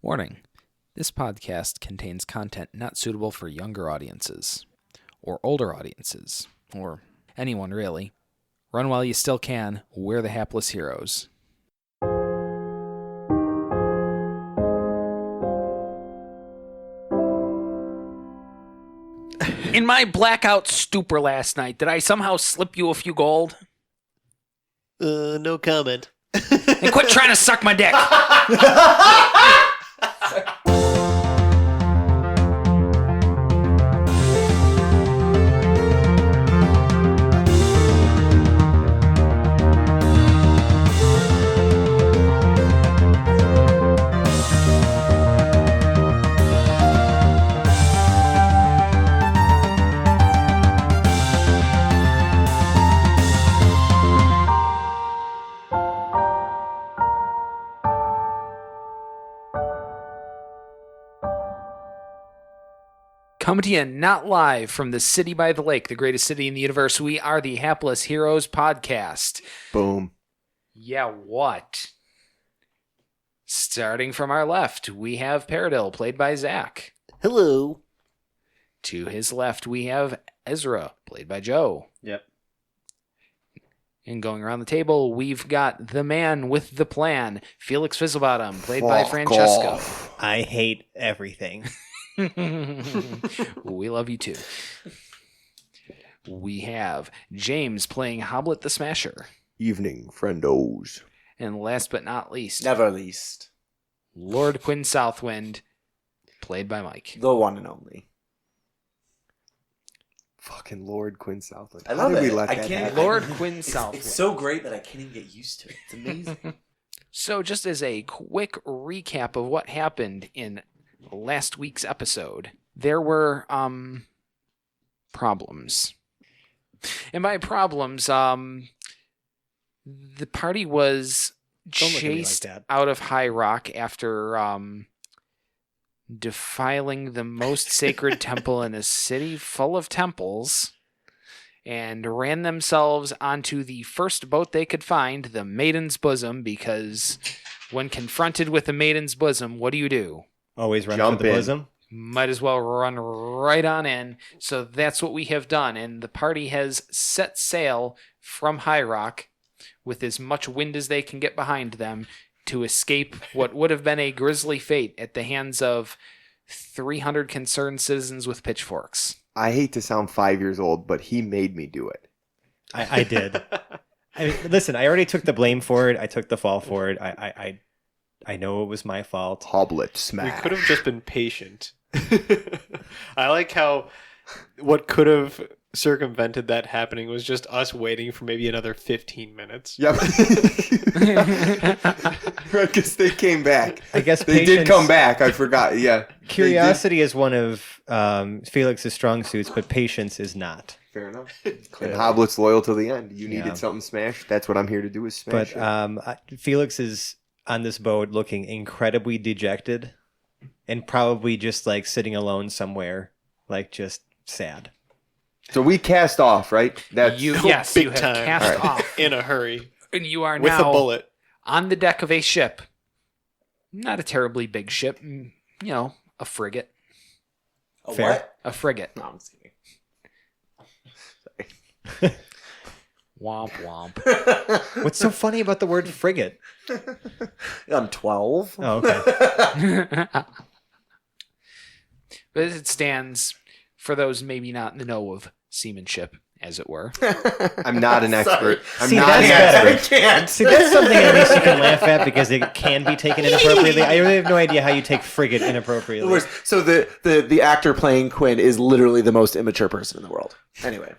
Warning: this podcast contains content not suitable for younger audiences, or older audiences, or anyone really. Run while you still can. We're the hapless heroes. In my blackout stupor last night, did I somehow slip you a few gold? No comment. And quit trying to suck my dick! Coming to you not live from the city by the lake, the greatest city in the universe. We are the Hapless Heroes podcast. Boom. Yeah, what? Starting from our left, we have Paradil, played by Zach. Hello. To his left, we have Ezra, played by Joe. Yep. And going around the table, we've got the man with the plan, Felix Fizzlebottom, played by Francesco. Off. I hate everything. We love you too. We have James playing Hoblet the Smasher. Evening, friendos. And last but not least, Never least. Lord Quinn Southwind, played by Mike. The one and only. Fucking Lord Quinn Southland. I love How did it. we let I that can't- happen? Lord Quinn Southwind. It's so great that I can't even get used to it. It's amazing. So just as a quick recap of what happened in last week's episode, there were problems. And by problems, the party was Don't look at me like chased that. out of High Rock after defiling the most sacred temple in a city full of temples, and ran themselves onto the first boat they could find, the Maiden's Bosom, because when confronted with the Maiden's Bosom, what do? Always run Jump for the in. bosom. Might as well run right on in. So that's what we have done, and the party has set sail from High Rock with as much wind as they can get behind them to escape what would have been a grisly fate at the hands of 300 concerned citizens with pitchforks. I hate to sound 5 years old, but he made me do it. I did. Listen, I already took the blame for it. I took the fall for it. I know it was my fault. Hoblet We smash. could have just been patient. I like how what could have circumvented that happening was just us waiting for maybe another 15 minutes. Yep. Right, because they came back. I guess They did come back. I forgot. Yeah. Curiosity is one of Felix's strong suits, but patience is not. Fair enough. And Hoblet's loyal to the end. You needed Yeah. something smashed. That's what I'm here to do is smash But it. Felix is on this boat looking incredibly dejected and probably just like sitting alone somewhere, like just sad. So we cast off, right? That's Yes, Big you have time. cast All right. off, In a hurry. and you are With now a bullet. on the deck of a ship. Not a terribly big ship, a frigate. A Fair. what? A frigate. No, I'm just kidding. Womp womp. What's so funny about the word frigate? I'm 12. Oh, okay. But as it stands, for those maybe not in the know of seamanship, as it were, I'm not an expert. I'm See, not that's an better. expert. I can't. See, that's something at least you can laugh at because it can be taken inappropriately. I really have no idea how you take frigate inappropriately. The worst. So the actor playing Quinn is literally the most immature person in the world. Anyway.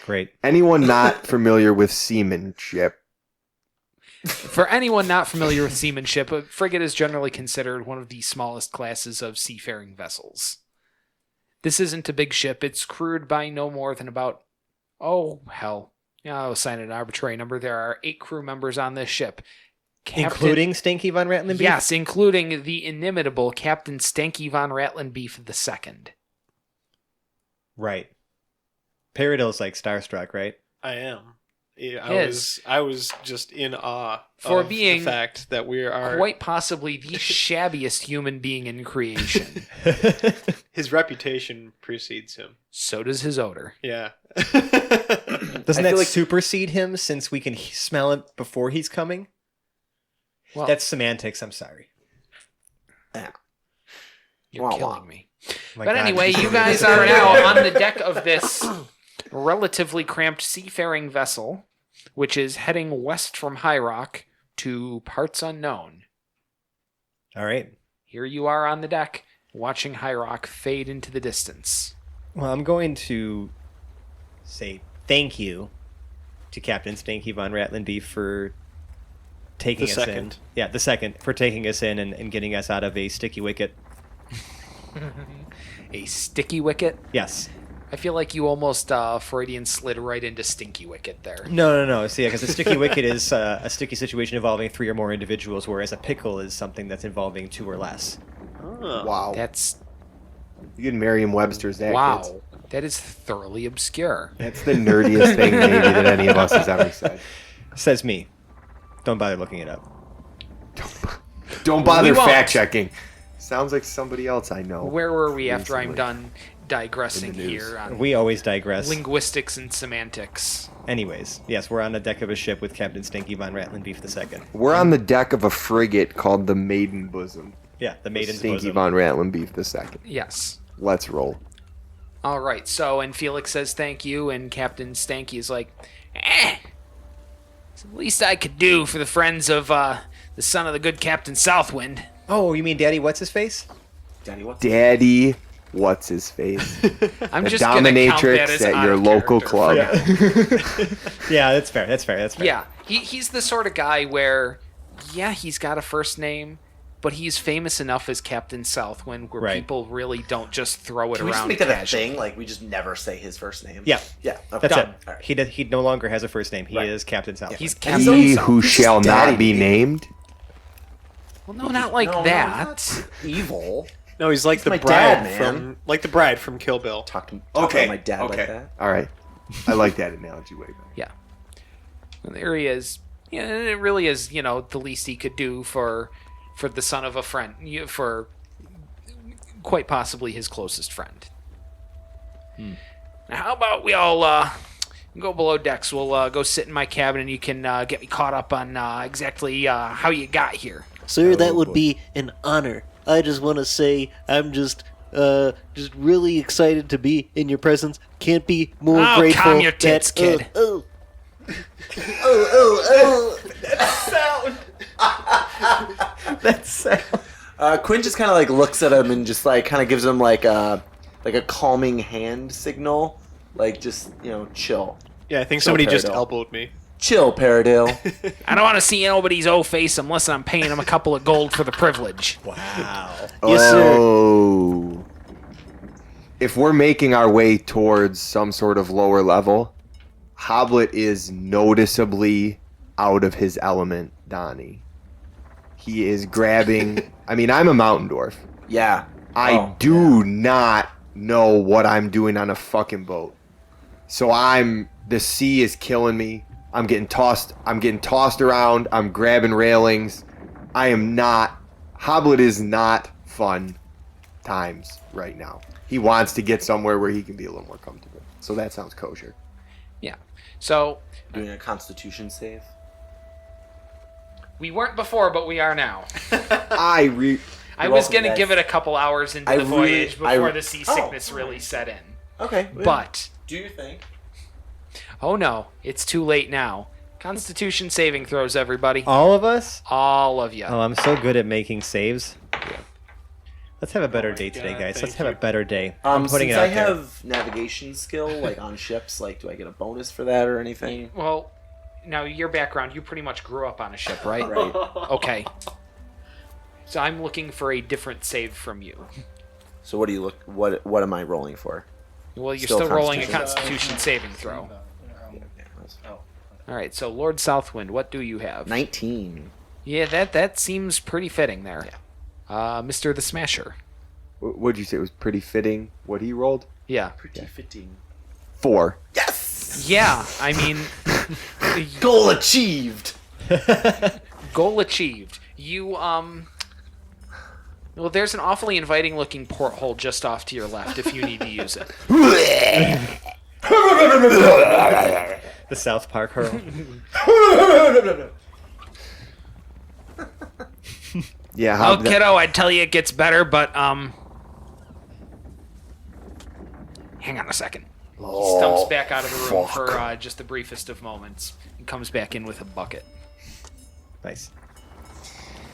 Great. Anyone not familiar with seamanship? for anyone not familiar with seamanship, a frigate is generally considered one of the smallest classes of seafaring vessels. This isn't a big ship. It's crewed by no more than about, I'll assign an arbitrary number. There are 8 crew members on this ship. Including Stanky von Raitlinbeef? Yes, including the inimitable Captain Stanky von Raitlinbeef II. Right. Paradil's like starstruck, right? I am. Yeah, His. I was just in awe For of being the fact that we are Quite possibly the shabbiest human being in creation. his reputation precedes him. So does his odor. Yeah. Doesn't I that feel supersede him since we can smell it before he's coming? Well, That's semantics. I'm sorry. you're Wah, wah. killing me. My But God. anyway, you guys are now on the deck of this relatively cramped seafaring vessel, which is heading west from High Rock to parts unknown. All right. Here you are on the deck, watching High Rock fade into the distance. Well, I'm going to say thank you to Captain Stanky von Raitlinbeef for taking The us in. second. Yeah, the second, for taking us in and getting us out of a sticky wicket. A sticky wicket? Yes. I feel like you almost Freudian slid right into stinky wicket there. No. See, because a sticky wicket is a sticky situation involving 3 or more individuals, whereas a pickle is something that's involving 2 or less. Oh. Wow. That's You can Merriam-Webster's that, wow. kids. That is thoroughly obscure. That's the nerdiest thing maybe that any of us has ever said. Says me. Don't bother looking it up. Don't bother We won't. fact-checking. Sounds like somebody else I know. Where were we after I'm Recently. done digressing In the news. here on We always digress. linguistics and semantics? Anyways, yes, we're on the deck of a ship with Captain Stanky von Raitlinbeef II. We're on the deck of a frigate called the Maiden Bosom. Yeah, the Maiden's Stinky bosom. von Raitlinbeef II. Yes. Let's roll. All right. So, and Felix says thank you, and Captain Stanky is like, it's the least I could do for the friends of the son of the good Captain Southwind. Oh, you mean Daddy What's-His-Face? Daddy, what's Daddy, what's his face? I'm The just gonna count that dominatrix as at out your of local character. club. Yeah, that's fair. Yeah, he's the sort of guy where, yeah, he's got a first name, but he's famous enough as Captain Southwind where Right. people really don't just throw it Can we around just make that a casually. thing? Like, we just never say his first name? Yeah. Yeah. Okay. That's Done. it. All right. He no longer has a first name. He Right. is Captain Southwind. He's And Captain He Southwind. who He's shall just not daddy, be dude. named. Well, no, not like No, no, that. not evil. No, he's like the my bride dad, man. from Kill Bill. Talk Okay, about my dad like okay. that. All right. I like that analogy way better. Yeah. And there he is. Yeah, it really is, the least he could do for the son of a friend, for quite possibly his closest friend. Now, how about we all go below decks? We'll go sit in my cabin, and you can get me caught up on exactly how you got here. Sir, that Oh, would boy. be an honor. I just want to say I'm just really excited to be in your presence. Can't be more Oh, grateful. calm your tits, that, kid. That's Quinn just kind of like looks at him and just like kind of gives him like a calming hand signal, like just chill, Yeah, I think somebody just Paradell. elbowed me. chill, Paradale. I don't want to see nobody's O-face unless I'm paying him a couple of gold for the privilege. wow. Yes, sir. Oh. If we're making our way towards some sort of lower level, Hoblet is noticeably out of his element, Donnie. He is grabbing... I mean, I'm a mountain dwarf. Yeah. I do not know what I'm doing on a fucking boat. So the sea is killing me. I'm getting tossed around. I'm grabbing railings. Hoblet is not fun times right now. He wants to get somewhere where he can be a little more comfortable. So that sounds kosher. Yeah. So, Doing a Constitution save. we weren't before, but we are now. I I You're was welcome, going to guys. give it a couple hours into I the voyage really- before I- the seasickness really set in. Okay. But, do your thing. oh no, it's too late now. Constitution saving throws, everybody. All of us? All of you. Oh, I'm so good at making saves. Let's have a better day today, God, guys. thank Let's have you. a better day. I'm putting Since it out I there. have navigation skill, like on ships, like do I get a bonus for that or anything? Well, now your background, you pretty much grew up on a ship, right? Right. Okay. So I'm looking for a different save from you. So what do you look? What am I rolling for? Well, you're Still still rolling a Constitution. Constitution saving throw. All right, so Lord Southwind, what do you have? 19. Yeah, that seems pretty fitting there. Mr. the Smasher. What'd you say? It was pretty fitting what he rolled? Yeah. Pretty fitting. 4. Yes. Yeah, I mean, Goal achieved. Goal achieved. You well, there's an awfully inviting looking porthole just off to your left if you need to use it. The South Park hurl. Yeah, how Oh, kiddo, I'd tell you it gets better, but hang on a second. He stumps back out of the room for just the briefest of moments and comes back in with a bucket. Nice.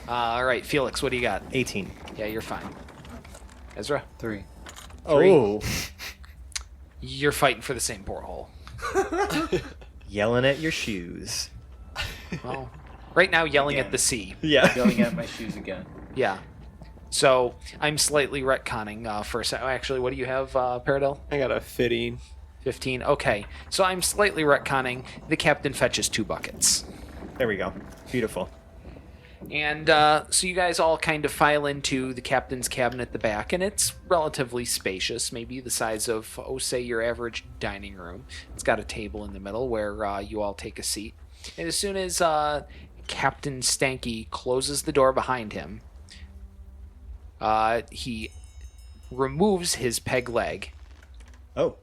All right, Felix, what do you got? 18. Yeah, you're fine. Ezra, 3. Oh. you're fighting for the same porthole. Yelling at your shoes. Well, right now yelling at the sea. Yeah. Yelling at my shoes again. Yeah. So I'm slightly retconning for a second. Actually, what do you have, Paradel? I got a 15. 15. Okay. So I'm slightly retconning. The captain fetches 2 buckets. There we go. Beautiful. And so you guys all kind of file into the captain's cabin at the back, and it's relatively spacious, maybe the size of, say, your average dining room. It's got a table in the middle where you all take a seat. And as soon as Captain Stanky closes the door behind him, he removes his peg leg, Oh.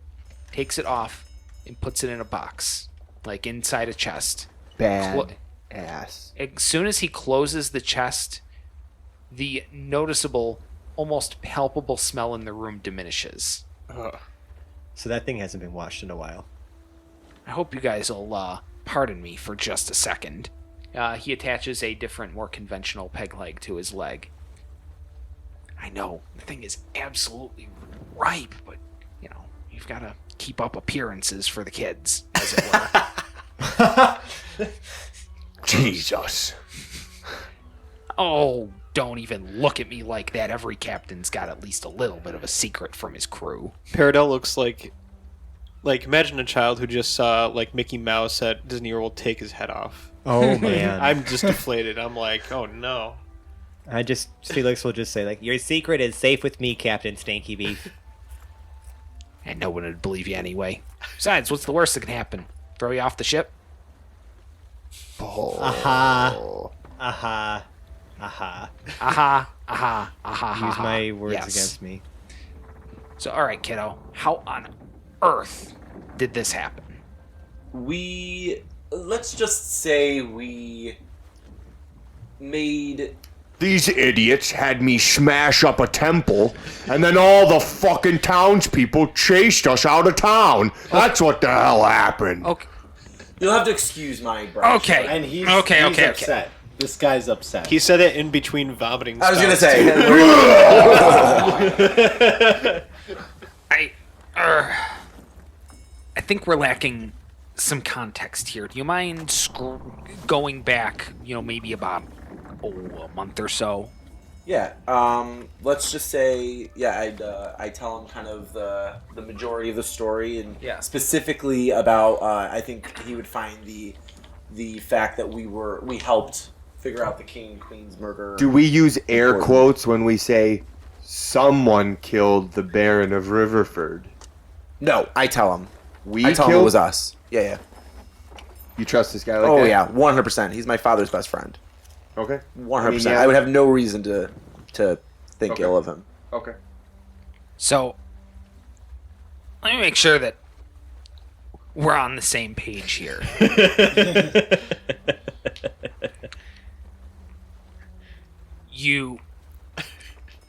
takes it off, and puts it in a box, like inside a chest. bad ass. As soon as he closes the chest, the noticeable, almost palpable smell in the room diminishes. So that thing hasn't been washed in a while. I hope you guys will pardon me for just a second. He attaches a different, more conventional peg leg to his leg. I know, the thing is absolutely ripe, but, you know, you've got to keep up appearances for the kids, as it were. Jesus. Oh, don't even look at me like that. Every captain's got at least a little bit of a secret from his crew. Paradel looks like imagine a child who just saw like Mickey Mouse at Disney World take his head off. Oh, man. I'm just deflated. I'm like, oh no. Felix will just say, like, your secret is safe with me, Captain Stanky Beef. And no one would believe you anyway. Besides, what's the worst that can happen? Throw you off the ship? Aha. Aha. Aha. Aha, aha, aha, Use aha. my words Yes. against me. So, alright, kiddo. How on earth did this happen? Let's just say we made... These idiots had me smash up a temple, and then all the fucking townspeople chased us out of town. That's what the hell happened. Okay. You'll have to excuse my brush. Okay. And he's Okay. upset. This guy's upset. He said it in between vomiting. I was gonna spouts, say. I think we're lacking some context here. Do you mind going back, maybe about a month or so? Yeah. Let's just say, I tell him kind of the majority of the story, and specifically about I think he would find the fact that we helped figure out the king and queen's murder. Do we use air quotes when we say someone killed the Baron of Riverford? No, I tell him. I tell him it was us. Yeah. You trust this guy like Oh that? yeah, 100%. He's my father's best friend. Okay. 100%. I would have no reason to think Okay. ill of him. Okay. So, let me make sure that we're on the same page here. You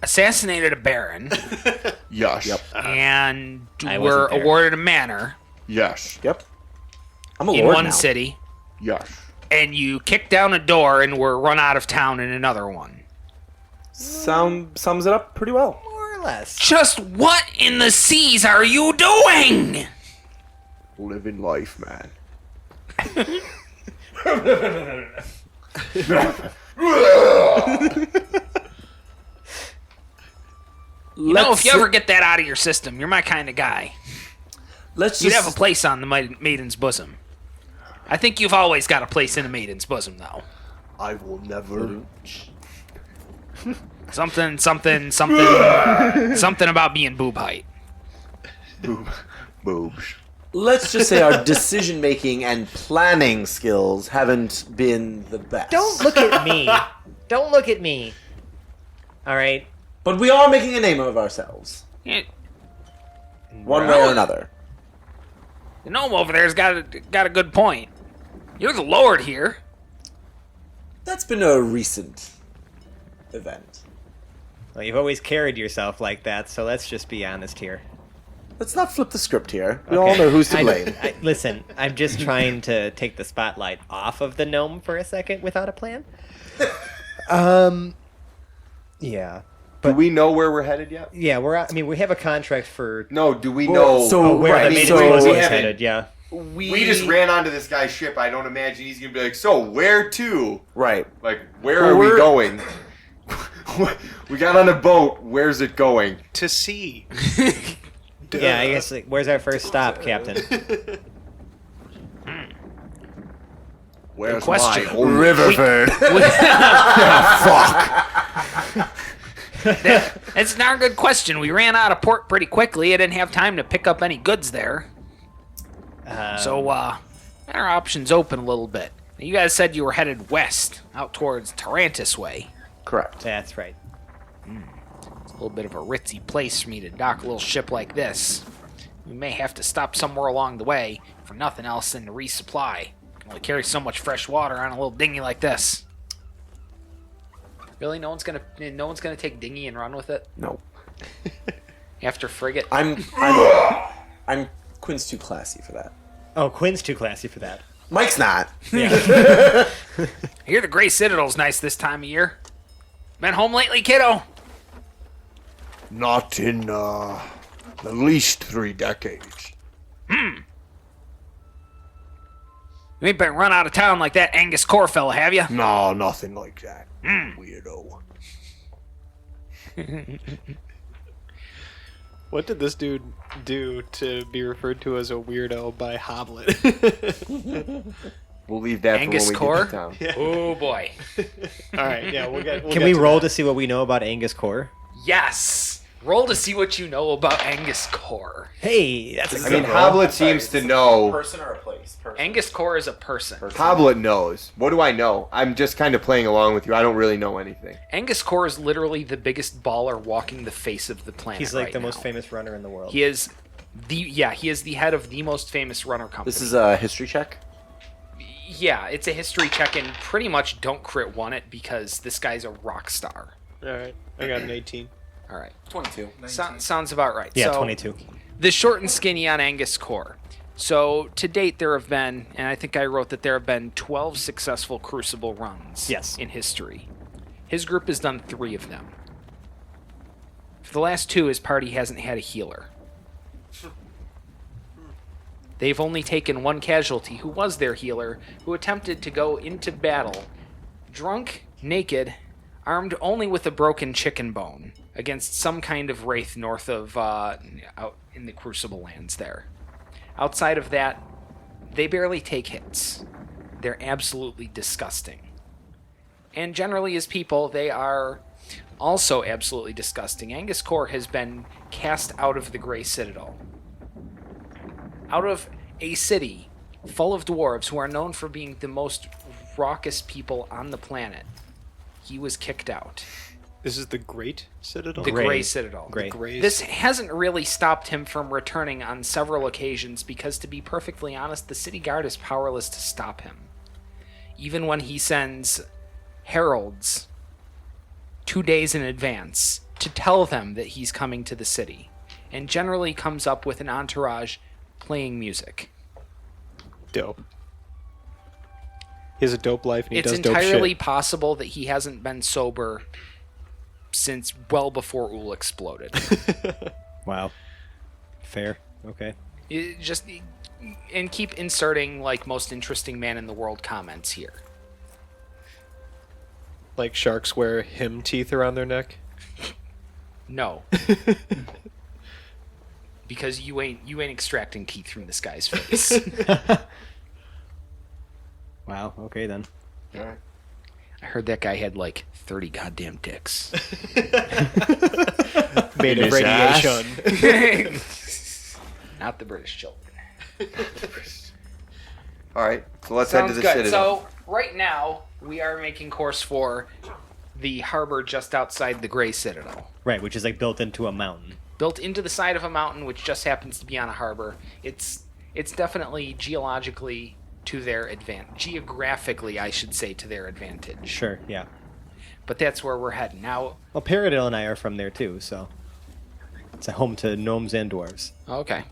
assassinated a baron Yes. Yep. and I were wasn't there. awarded a manor Yes. Yep. I'm a in lord one now. city, Yes. and you kicked down a door and were run out of town in another one. Sums it up pretty well. More or less. Just what in the seas are you doing? Living life, man. If you ever get that out of your system, you're my kind of guy. Let's You'd just have a place on the Maiden's bosom. I think you've always got a place in a Maiden's bosom, though. I will never. Something about being boob height. Boobs. let's just say our decision making and planning skills haven't been the best. Don't look at me. Don't look at me. All right. But we are making a name of ourselves, Yeah, one way or another. the gnome over there's got a good point. You're the Lord here. That's been a recent event. Well, you've always carried yourself like that, so let's just be honest here. Let's not flip the script here. We all know who's to blame. Listen, I'm just trying to take the spotlight off of the gnome for a second without a plan. Yeah. Do we know where we're headed yet? Yeah, we have a contract for No, do we know where right, the Maiden so was we haven't- headed, yeah. We just ran onto this guy's ship. I don't imagine he's going to be like, so where to? Right. Like, where are we going? We got on a boat. Where's it going? To sea. Yeah, I guess, like, where's our first stop, Captain? Where's question. my home? Riverford. It's not a good question. We ran out of port pretty quickly. I didn't have time to pick up any goods there. So, our options open a little bit. You guys said you were headed west, out towards Tarantus way. Correct. That's right. It's a little bit of a ritzy place for me to dock a little ship like this. We may have to stop somewhere along the way, for nothing else than to resupply. Can only carry so much fresh water on a little dinghy like this. Really, no one's gonna take dinghy and run with it No. after frigate. I'm Quinn's too classy for that. Oh, Quinn's too classy for that. Mike's not. Yeah. I hear the Grey Citadel's nice this time of year. Been home lately, kiddo? Not in at least 3 decades. You ain't been run out of town like that Angus Core fella, have you? No, nothing like that. Weirdo. What did this dude do to be referred to as a weirdo by Hoblet? We'll leave that Angus for when Core? we get to town. Oh boy. All right, yeah, we'll Can we roll to see what we know about Angus Core? Yes. Roll to see what you know about Angus Core. Hey, that's a I good mean, roll. Hoblet seems to know. Person or a place? Person. Angus Core is a person. Hoblet knows. What do I know? I'm just kind of playing along with you. I don't really know anything. Angus Core is literally the biggest baller walking the face of the planet. He's like right the now. most famous runner in the world. He is he is the head of the most famous runner company. This is a history check. Yeah, it's a history check, and pretty much don't crit one it because this guy's a rock star. All right, I got an 18. All right. 22. Sounds about right. Yeah, So, 22. The short and skinny on Angus Core. So to date, there have been, and I think I wrote that there have been 12 successful Crucible runs Yes. in history. His group has done 3 of them. For the last 2, his party hasn't had a healer. They've only taken 1 casualty, who was their healer, who attempted to go into battle, drunk, naked, armed only with a broken chicken bone, against some kind of wraith north of, out in the Crucible lands there. Outside of that, they barely take hits. They're absolutely disgusting. And generally as people, they are also absolutely disgusting. Angus Core has been cast out of the Grey Citadel. Out of a city full of dwarves who are known for being the most raucous people on the planet. He was kicked out. This is the Great Citadel. The Grey Citadel. Grey. Grey This hasn't really stopped him from returning on several occasions because, to be perfectly honest, the city guard is powerless to stop him. Even when he sends heralds 2 days in advance to tell them that he's coming to the city, and generally comes up with an entourage playing music. Dope. He has a dope life and he It's does dope entirely shit. possible that he hasn't been sober since well before Ul exploded. Wow. Fair. Okay. And keep inserting like most interesting man in the world comments here. Like sharks wear him teeth around their neck. No. Because you ain't extracting teeth from this guy's face. Wow. Okay then. I heard that guy had like 30 goddamn dicks. Made of his ass? radiation. Not the British children. All right, so let's head to Sounds the good. citadel. So right now we are making course for the harbor just outside the Gray Citadel, Right, which is like built into a mountain. built into the side of a mountain, which just happens to be on a harbor. It's definitely geologically to their advantage, geographically, I should say, to their advantage. Sure, yeah. But that's where we're heading now. Well, Paradil and I are from there too, so it's a home to gnomes and dwarves. Okay,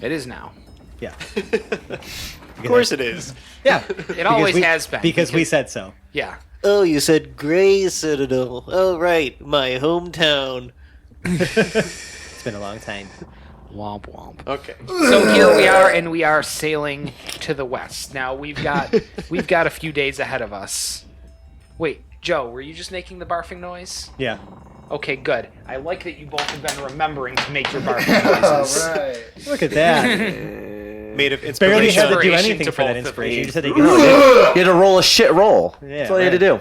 it is now. Yeah. Of course it is. Yeah. It always has been Because we said so. Yeah. Oh, you said Gray Citadel. Oh, right, my hometown. It's been a long time. Womp womp. Okay. So here we are, and we are sailing to the west. Now we've got a few days ahead of us. Wait, Joe, were you just making the barfing noise? Yeah. Okay, good. I like that you both have been remembering to make your barfing noises. Right. Look at that. Made of Barely had inspiration. to do Inspiration anything to for that both of inspiration. you. You just had to You had to roll a shit roll. Yeah, That's all you had to do.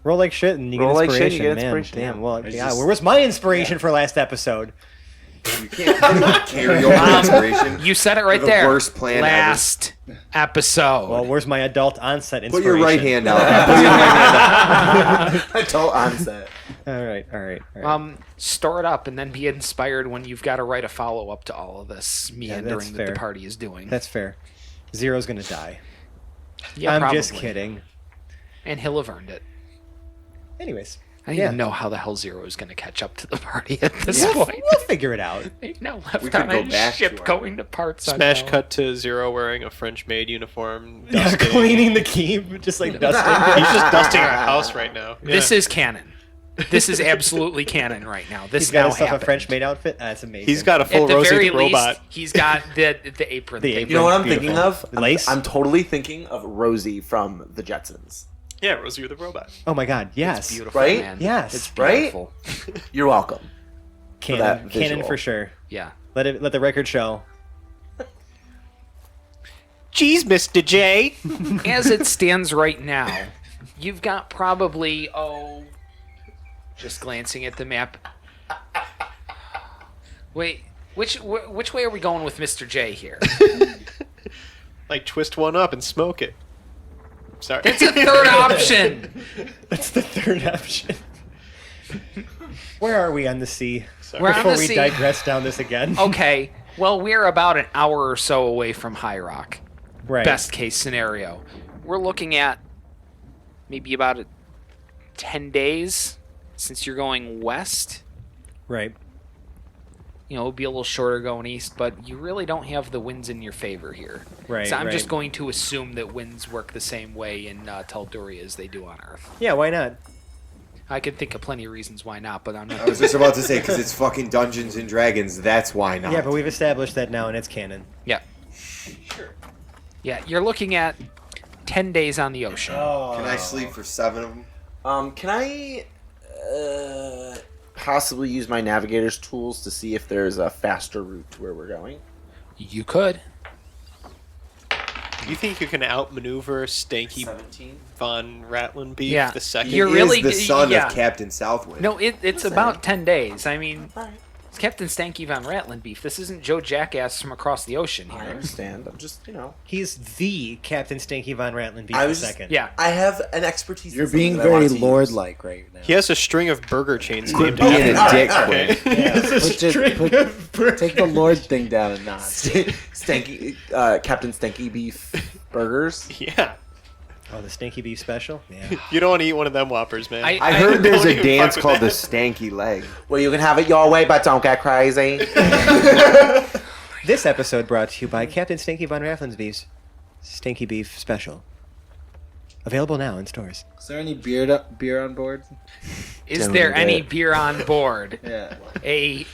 roll like shit and you Roll get like inspiration. shit, you get Man, inspiration, damn. yeah. Well, It's yeah. just- Where was my inspiration for last episode? You can't carry over inspiration. You said it right The there. worst plan ever. Last episode. Well, where's my adult onset Put inspiration? your right hand out. Put your right hand out. Adult onset. All right. Store it up and then be inspired when you've got to write a follow up to all of this that's meandering that fair. the party is doing. That's fair. Zero's gonna die. Yeah, I'm probably. just kidding. And he'll have earned it. Anyways, I don't Yeah. even know how the hell Zero is going to catch up to the party at this we'll point. figure it out. Ain't no left We could on go a back ship to our- going to parts. Smash unknown. cut to Zero wearing a French maid uniform. Yeah, Dusting. cleaning the keep, just like dusting. He's just dusting our house right now. This Yeah. is canon. This is absolutely canon right now. This He's got now himself happened. a French maid outfit. That's amazing. He's got a full At the Rosie very the least, robot. he's got the apron. The thing. apron. You know what I'm Beautiful. thinking of? Lace? I'm totally thinking of Rosie from the Jetsons. Yeah, Rosie the robot. Oh my God! Yes. Beautiful, Right? man. Yes. It's Right? beautiful. You're welcome. Canon. that Canon visual. for sure. Yeah. Let the record show. Jeez, Mr. J. As it stands right now, you've got probably just glancing at the map. Wait, which way are we going with Mr. J here? Like twist one up and smoke it. Sorry. It's a third option. That's the third option. Where are we on the sea? We're on Before the we sea. digress down this again. Okay, well, we're about an hour or so away from High Rock. right. Best case scenario. We're looking at maybe about 10 days since you're going west. Right. You know, it'll be a little shorter going east, but you really don't have the winds in your favor here. Right, So I'm just right. going to assume that winds work the same way in Telduria as they do on Earth. Yeah. Why not? I can think of plenty of reasons why not, but I'm not. I was just about to say, because it's fucking Dungeons and Dragons, that's why not. Yeah, but we've established that now, and it's canon. Yeah. Yeah, you're looking at 10 days on the ocean. Can I sleep for 7 of them? Can I possibly use my navigator's tools to see if there's a faster route to where we're going? You could. You think you can outmaneuver Stanky 17. von Raitlinbeef Yeah. the second? You're He really is the son yeah. of Captain Southwind. No, it's about 10 days. I mean, All right. it's Captain Stanky von Raitlinbeef. This isn't Joe Jackass from across the ocean I here. understand. I'm just, He's the Captain Stanky von Raitlinbeef I the was just- second. Yeah. I have an expertise. You're in something being that I very want to use. lord-like right now. He has a string of burger chains Quit named being after a him. dick, Okay. Quinn. Yeah, take the lord thing down a notch. Stanky, Captain Stanky Beef Burgers. Yeah. Oh, the Stanky Beef special? Yeah. You don't want to eat one of them Whoppers, man. I heard there's don't a even dance fuck called the with Stanky Leg. Well, you can have it your way, but don't get crazy. This episode brought to you by Captain Stanky von Raitlinbeef's Stanky Beef special. Available now in stores. Is there any beer on board? Is there Generally any good. beer on board? Yeah. A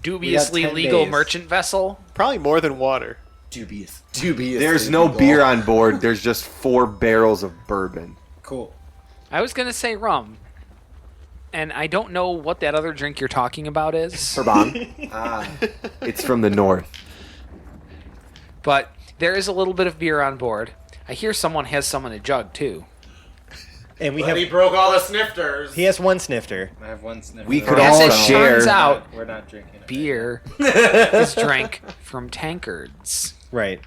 dubiously 10 legal days. merchant vessel? Probably more than water. Dubious. There's no beer on board. There's just 4 barrels of bourbon. Cool. I was going to say rum. And I don't know what that other drink you're talking about is. Sorbonne. It's from the north. But there is a little bit of beer on board. I hear someone has some in a jug, too. And we But he have. broke all the snifters. He has one snifter. I have one sniffer. We could As all it share. turns out, We're not drinking it. beer is drank from tankards. Right.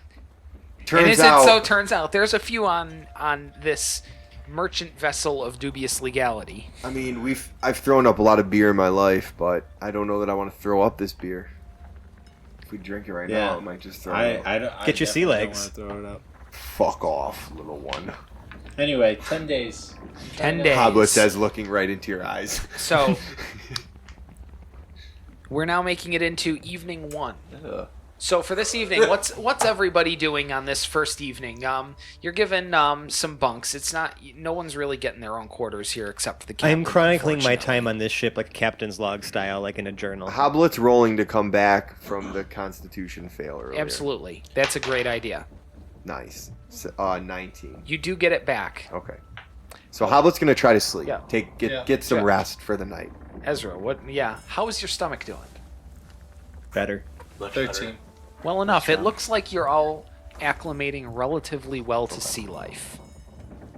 And as Turns it turns out, there's a few on this merchant vessel of dubious legality. I mean, I've thrown up a lot of beer in my life, but I don't know that I want to throw up this beer. If we drink it right now, it might just throw it up. I don't, Get your sea definitely legs. Don't want to throw it up. Fuck off, little one. Anyway, 10 days. 10 days. Hoblet says, looking right into your eyes. So we're now making it into evening 1. So for this evening, what's everybody doing on this first evening? You're given some bunks. It's not no one's really getting their own quarters here except for the captain. I'm chronicling my unfortunately. time on this ship like a captain's log style, like in a journal. Hoblet's rolling to come back from the Constitution fail earlier. Absolutely, that's a great idea. Nice. 19. You do get it back, Okay. So Hoblet's gonna try to sleep. Yeah. Get some Sure. rest for the night. Ezra. What? Yeah. How is your stomach doing? Better. 13. Well enough. It looks like you're all acclimating relatively well to sea life,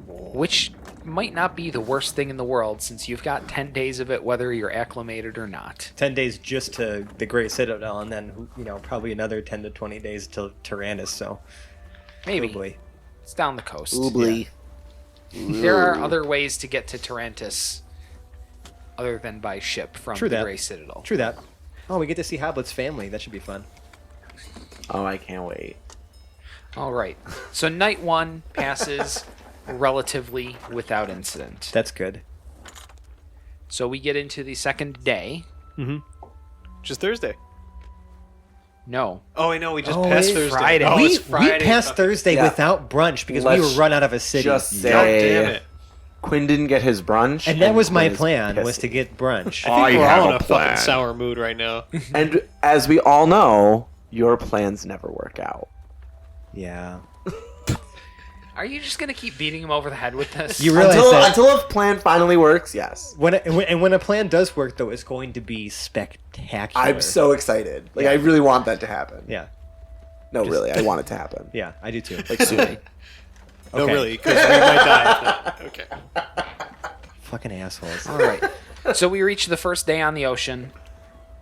which might not be the worst thing in the world since you've got 10 days of it whether you're acclimated or not. 10 days just to the Great Citadel, and then probably another 10 to 20 days to Tyrannus. So Maybe. probably. It's down the coast. Oobly. There are other ways to get to Tarantus other than by ship from True the that. Grey Citadel. True that. Oh, we get to see Hoblet's family. That should be fun. Oh, I can't wait. All right. So night 1 passes relatively without incident. That's good. So we get into the second day. Just Thursday. No. Oh, I know. We just Oh, passed it's Thursday. Friday. Oh, we, it's Friday. we passed Thursday Yeah. without brunch because we Let's were run out of a city. Just say, God damn it. Quinn didn't get his brunch, And that was my Quinn is plan, was pissy. to get brunch. I think I we're have all a in a plan. fucking sour mood right now. And as we all know, your plans never work out. Yeah. Are you just going to keep beating him over the head with this? You realize that Until a plan finally works, yes. when a plan does work, though, it's going to be spectacular. I'm so excited. Like, I really want that to happen. Yeah. No, really, I want it to happen. Yeah, I do too. Like, soon. No, Okay. really, because we might die. If not. Okay. Fucking assholes. All right. So we reach the first day on the ocean,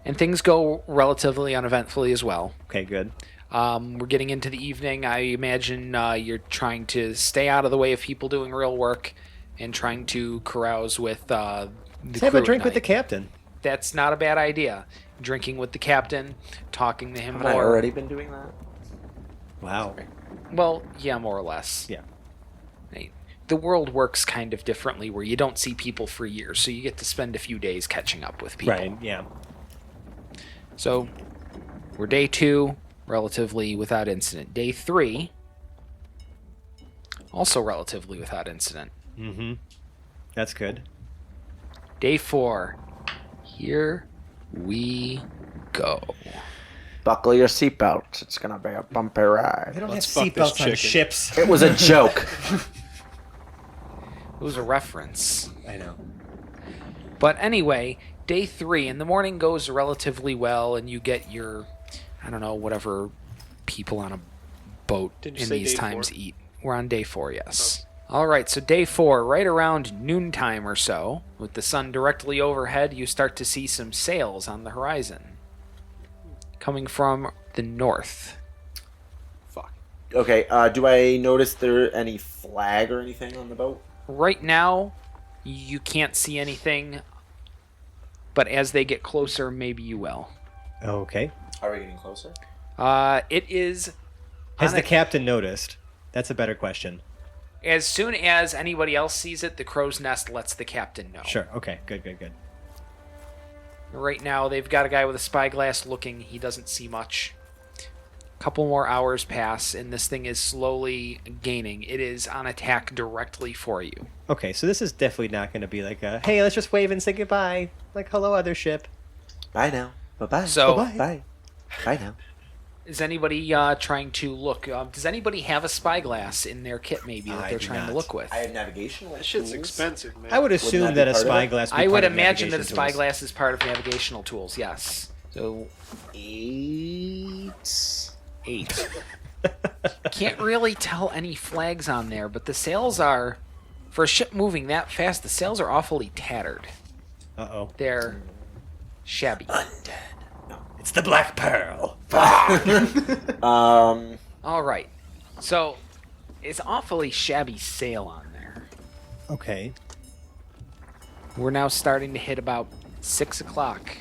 and things go relatively uneventfully as well. Okay, good. We're getting into the evening. I imagine you're trying to stay out of the way of people doing real work and trying to carouse with the Let's have crew a at drink with the night. captain. That's not a bad idea. Drinking with the captain, talking to him Haven't I more. already been doing that? Wow. Well, yeah, more or less. Yeah. Right. The world works kind of differently where you don't see people for years, so you get to spend a few days catching up with people. Right, yeah. So, we're day 2, relatively without incident. Day 3, also relatively without incident. Mm-hmm. That's good. Day 4, here we go. Buckle your seatbelts. It's gonna be a bumpy ride. They don't Let's have fuck this seatbelts on chicken. ships. It was a joke. It was a reference. I know. But anyway, day 3, and the morning goes relatively well, and you get your, I don't know, whatever people on a boat Didn't you in say these day times 4? eat. We're on day 4, yes. All right, so day 4, right around noontime or so, with the sun directly overhead, you start to see some sails on the horizon coming from the north. Fuck. Okay, do I notice there any flag or anything on the boat? Right now, you can't see anything, but as they get closer, maybe you will. Okay. Are we getting closer? It is... Has on the a- captain noticed? That's a better question. As soon as anybody else sees it, the crow's nest lets the captain know. Sure. Okay. Good, good, good. Right now, they've got a guy with a spyglass looking. He doesn't see much. A couple more hours pass, and this thing is slowly gaining. It is on attack directly for you. Okay, so this is definitely not going to be like a, hey, let's just wave and say goodbye. Like, hello, other ship. Bye now. Bye-bye. So- Bye-bye. Bye. Bye now. Is anybody trying to look? Does anybody have a spyglass in their kit, maybe, that I they're do trying to not. look with? I have navigational That shit's tools. expensive, man. I would assume that that be a part of it? spyglass would be I would part of imagine that a navigation tools. spyglass is part of navigational tools, yes. So, 8. 8. Can't really tell any flags on there, but the sails are For a ship moving that fast, the sails are awfully tattered. Uh-oh. They're shabby. It's the Black Pearl. All right. So, it's awfully shabby sail on there. Okay. We're now starting to hit about 6 o'clock.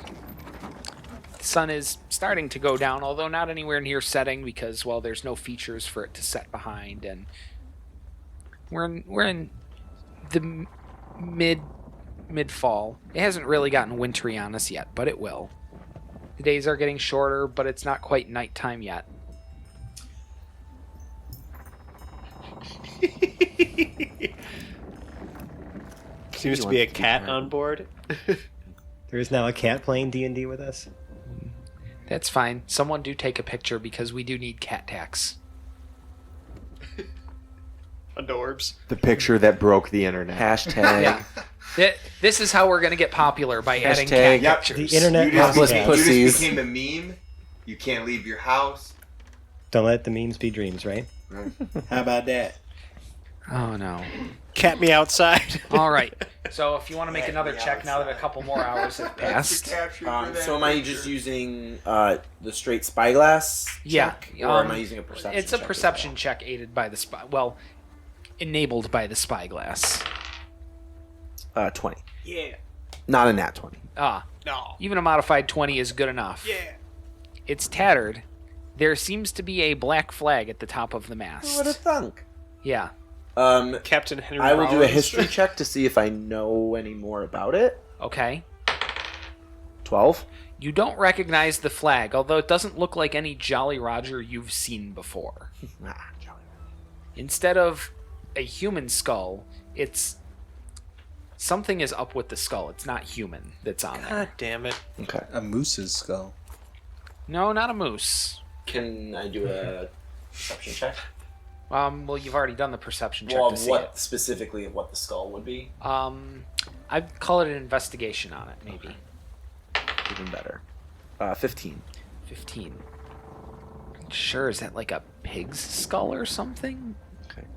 The sun is starting to go down, although not anywhere near setting because, well, there's no features for it to set behind, and we're in the mid fall. It hasn't really gotten wintry on us yet, but it will. The days are getting shorter, but it's not quite nighttime yet. Seems to be a cat on board. There is now a cat playing D&D with us. That's fine. Someone do take a picture because we do need cat tax. Adorbs. The picture that broke the internet. Hashtag. Yeah. This is how we're going to get popular by adding Hashtag- cat pictures. The internet has Topless cats. pussy. You Pussies. just became a meme. You can't leave your house. Don't let the memes be dreams, right? How about that? Oh, no. Cat me outside. All right. So if you want to make another check now that a couple more hours have passed. So am I just using the straight spyglass Yeah. check? Or am I using a perception It's a check as perception check aided by the spy. Well, enabled by the spyglass. well? 20. Yeah. Not a nat 20. Ah, No. even a modified 20 is good enough. Yeah. It's tattered. There seems to be a black flag at the top of the mast. Who would have thunk? Yeah. Captain Henry I will do a Rollins. history check to see if I know any more about it. Okay. 12. You don't recognize the flag, although it doesn't look like any Jolly Roger you've seen before. Instead of a human skull, it's something is up with the skull. It's not human that's on there. God damn it. Okay. A moose's skull. No, not a moose. Can I do a perception check? Well, you've already done the perception check Well, to of see what specifically of what the skull would be? it. I'd call it an investigation on it, maybe. Even better. 15. 15. Sure, is that like a pig's skull or something? Okay.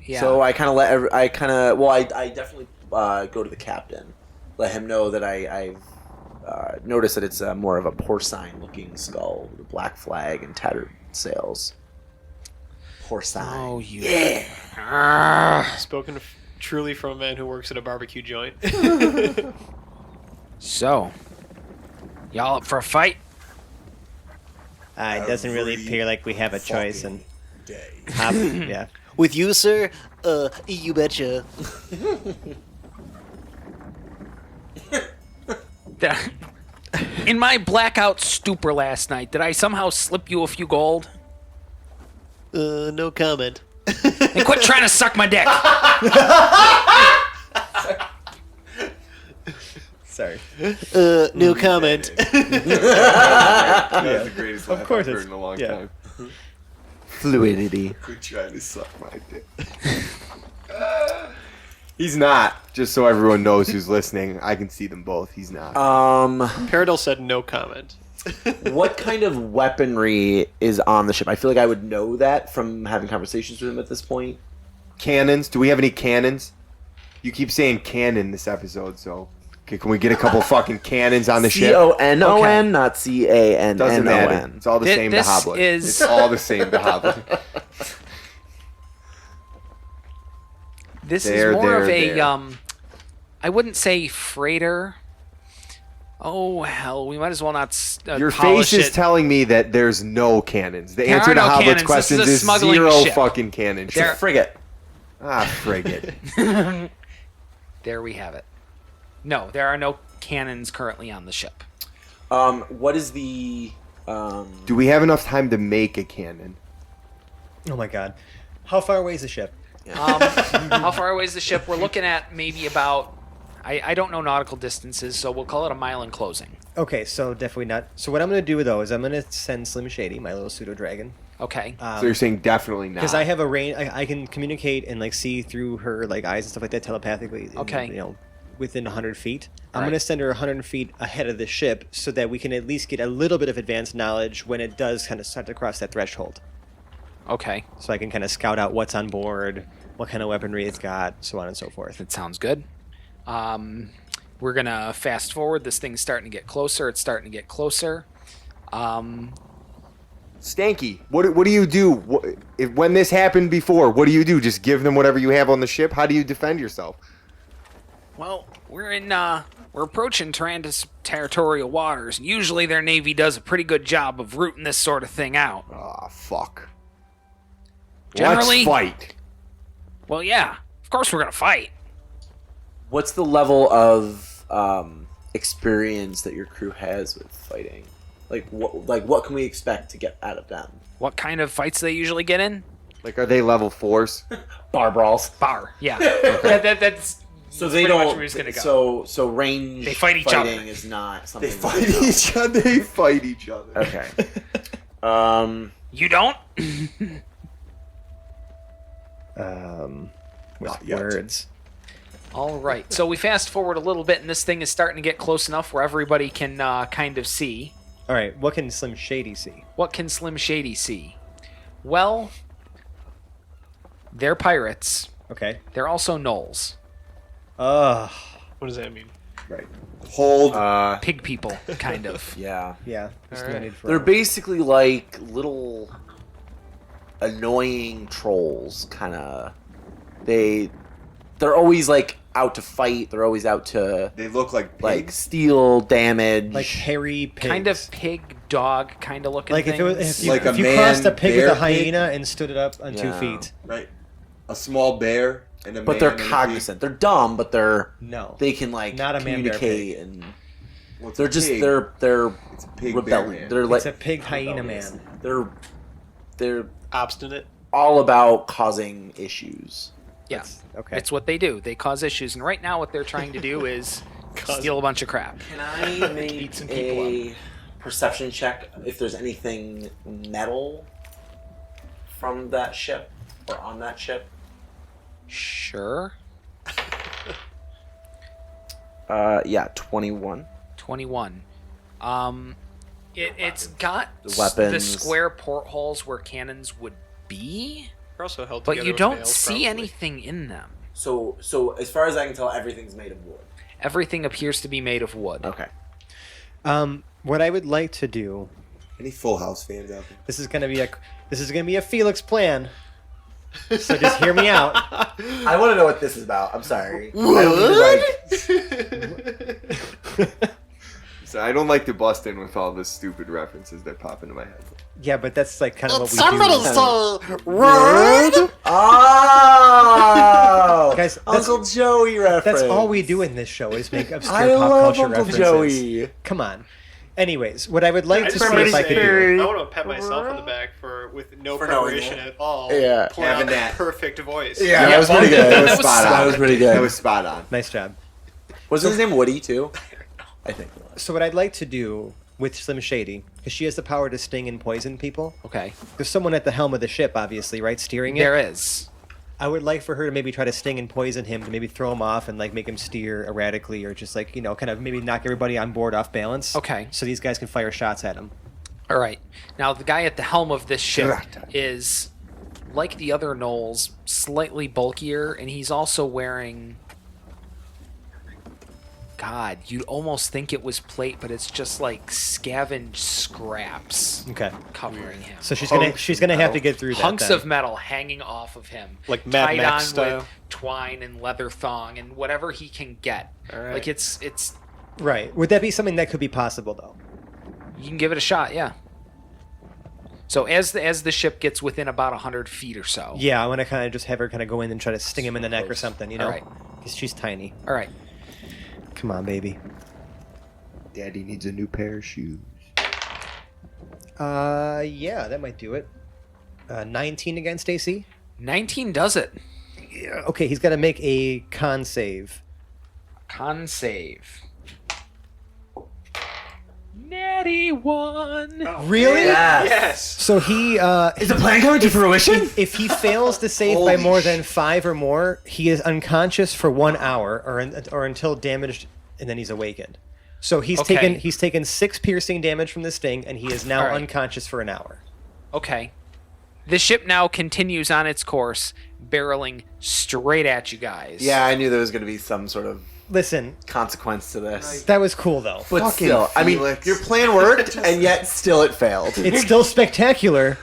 Yeah. So I kind of I definitely go to the captain, let him know that I've noticed that it's more of a porcine-looking skull with a black flag and tattered sails. Porcine. Oh, you. Spoken truly from a man who works at a barbecue joint. So, y'all up for a fight? It doesn't really appear like we have a choice. And yeah. With you, sir? You betcha. In my blackout stupor last night, did I somehow slip you a few gold? No comment. And quit trying to suck my dick. Sorry. No comment. That's the greatest laugh Of course I've heard it's- in a long yeah. time. Fluidity. Quit trying to suck my dick. He's not. Just so everyone knows who's listening, I can see them both. He's not. Paradol said no comment. What kind of weaponry is on the ship? I feel like I would know that from having conversations with him at this point. Cannons? Do we have any cannons? You keep saying cannon this episode, so okay, can we get a couple fucking cannons on the ship? Canon, Okay. not Canon. Doesn't matter. It's all the same to This Hoblet. is- It's all the same to Hoblet. This There, is more there, of a there. I wouldn't say freighter. Oh hell, we might as well not Your polish face is it. telling me that there's no cannons. The There answer are to no Hoblet's cannons. This questions is a is smuggling 0 ship. fucking cannons. There- Frigate. Frigate. There we have it. No, there are no cannons currently on the ship. What is the Do we have enough time to make a cannon? Oh my god. How far away is the ship? How far away is the ship? We're looking at maybe about. I don't know nautical distances, so we'll call it a mile in closing. Okay, so definitely not. So what I'm going to do, though, is I'm going to send Slim Shady, my little pseudo-dragon. Okay. So you're saying definitely not. Because I have a range, I can communicate and like see through her like eyes and stuff like that telepathically. Okay. You know, within 100 feet. I'm Right. going to send her 100 feet ahead of the ship so that we can at least get a little bit of advanced knowledge when it does kind of start to cross that threshold. Okay. So I can kind of scout out what's on board, what kind of weaponry it's got, so on and so forth. That sounds good. We're going to fast forward. This thing's starting to get closer. It's starting to get closer. Stanky, what do you do when this happened before? What do you do? Just give them whatever you have on the ship? How do you defend yourself? Well, we're approaching territorial waters, and usually their navy does a pretty good job of rooting this sort of thing out. Ah, fuck. Generally, let's fight. Well, yeah, of course we're gonna fight. What's the level of experience that your crew has with fighting? What can we expect to get out of them? What kind of fights they usually get in? Like, are they level 4s? Bar brawls. Bar, yeah. That's So they pretty much don't. where he's gonna go. So range. They fight each fighting other. is not something. They fight each other. They fight each other. Okay. You don't? With Not yet. words. All right. So we fast forward a little bit, and this thing is starting to get close enough where everybody can kind of see. All right, what can Slim Shady see? What can Slim Shady see? Well, they're pirates. Okay. They're also gnolls. Ugh. What does that mean? Right. Hold. Pig people, kind of. Yeah. Yeah. There's no need for They're basically like little annoying trolls, kind of. They're always like out to fight. They're always out to They look like like pigs. steal, damage. like hairy pigs. Kind of pig dog kind of looking like if, it was, things. if you, Like a if you man crossed a pig with bear a hyena and stood it up on Yeah. 2 feet. Right. A small bear and a but man they're and a pig. cognizant. They're dumb, but No. they can like Not a man, bear, communicate and What's they're a just pig? they're It's a pig rebelling. bear man. They're like It's a pig hyena man. they're Obstinate. all about causing issues. Yeah. Okay. It's what they do. They cause issues, and right now what they're trying to do is steal a bunch of crap. Can I make Beat some people a perception check if there's anything metal from that ship or on that ship? Sure. Yeah, 21. 21. It's got The weapons. the square portholes where cannons would be, We're also held but together you with don't nails, see probably. anything in them. So as far as I can tell, everything's made of wood. Everything appears to be made of wood. Okay. What I would like to do. Any Full House fans out there? This is gonna be a Felix plan. So just hear me out. I want to know what this is about. I'm sorry. I So I don't like to bust in with all the stupid references that pop into my head. Yeah, but that's like kind of what we Somebody do. say word. Oh, Guys, Uncle Joey reference. That's all we do in this show is make obscure I pop love culture Uncle references. Joey. Come on. Anyways, what I would like I to just see want if to I could do. I want to pat myself on the back with no For knowing preparation that. at all. Yeah. Pulling out Having the that. perfect voice. Yeah, that was pretty good. That was That was spot on. That was pretty good. That was spot on. Nice job. Was his name Woody too? I think. it was. So what I'd like to do with Slim Shady, because she has the power to sting and poison people. Okay. There's someone at the helm of the ship, obviously, right, steering it. There is. I would like for her to maybe try to sting and poison him to maybe throw him off and like make him steer erratically or just like, kind of maybe knock everybody on board off balance. Okay. So these guys can fire shots at him. All right. Now, the guy at the helm of this ship is, like the other gnolls, slightly bulkier, and he's also wearing... God, you'd almost think it was plate, but it's just like scavenged scraps Okay. covering him. So she's gonna have to get through that. Hunks then. of metal hanging off of him, Like Mad tied Max on style? with twine and leather thong and whatever he can get. All right. Like it's Right. Would that be something that could be possible though? you can give it a shot, yeah. So as the ship gets within about 100 feet or so. Yeah, I want to kind of just have her kind of go in and try to sting him in the neck or something, you know? All right. Because she's tiny. All right. Come on, baby. Daddy needs a new pair of shoes. Yeah, that might do it. 19 against AC. 19 does it. Yeah. Okay, he's got to make a con save. Con save. Natty 1. Really? Yes. So he Is the plan coming to fruition? if he fails to save by Holy more than 5 or more, he is unconscious for 1 hour or until damaged, and then he's awakened. So he's Okay. taken 6 piercing damage from this sting, and he is now All right. unconscious for an hour. Okay. The ship now continues on its course, barreling straight at you guys. Yeah, I knew there was going to be some sort of Listen, consequence to this. that was cool though. But Fucking still, I mean, Felix. your plan worked, and yet still it failed. It's still spectacular.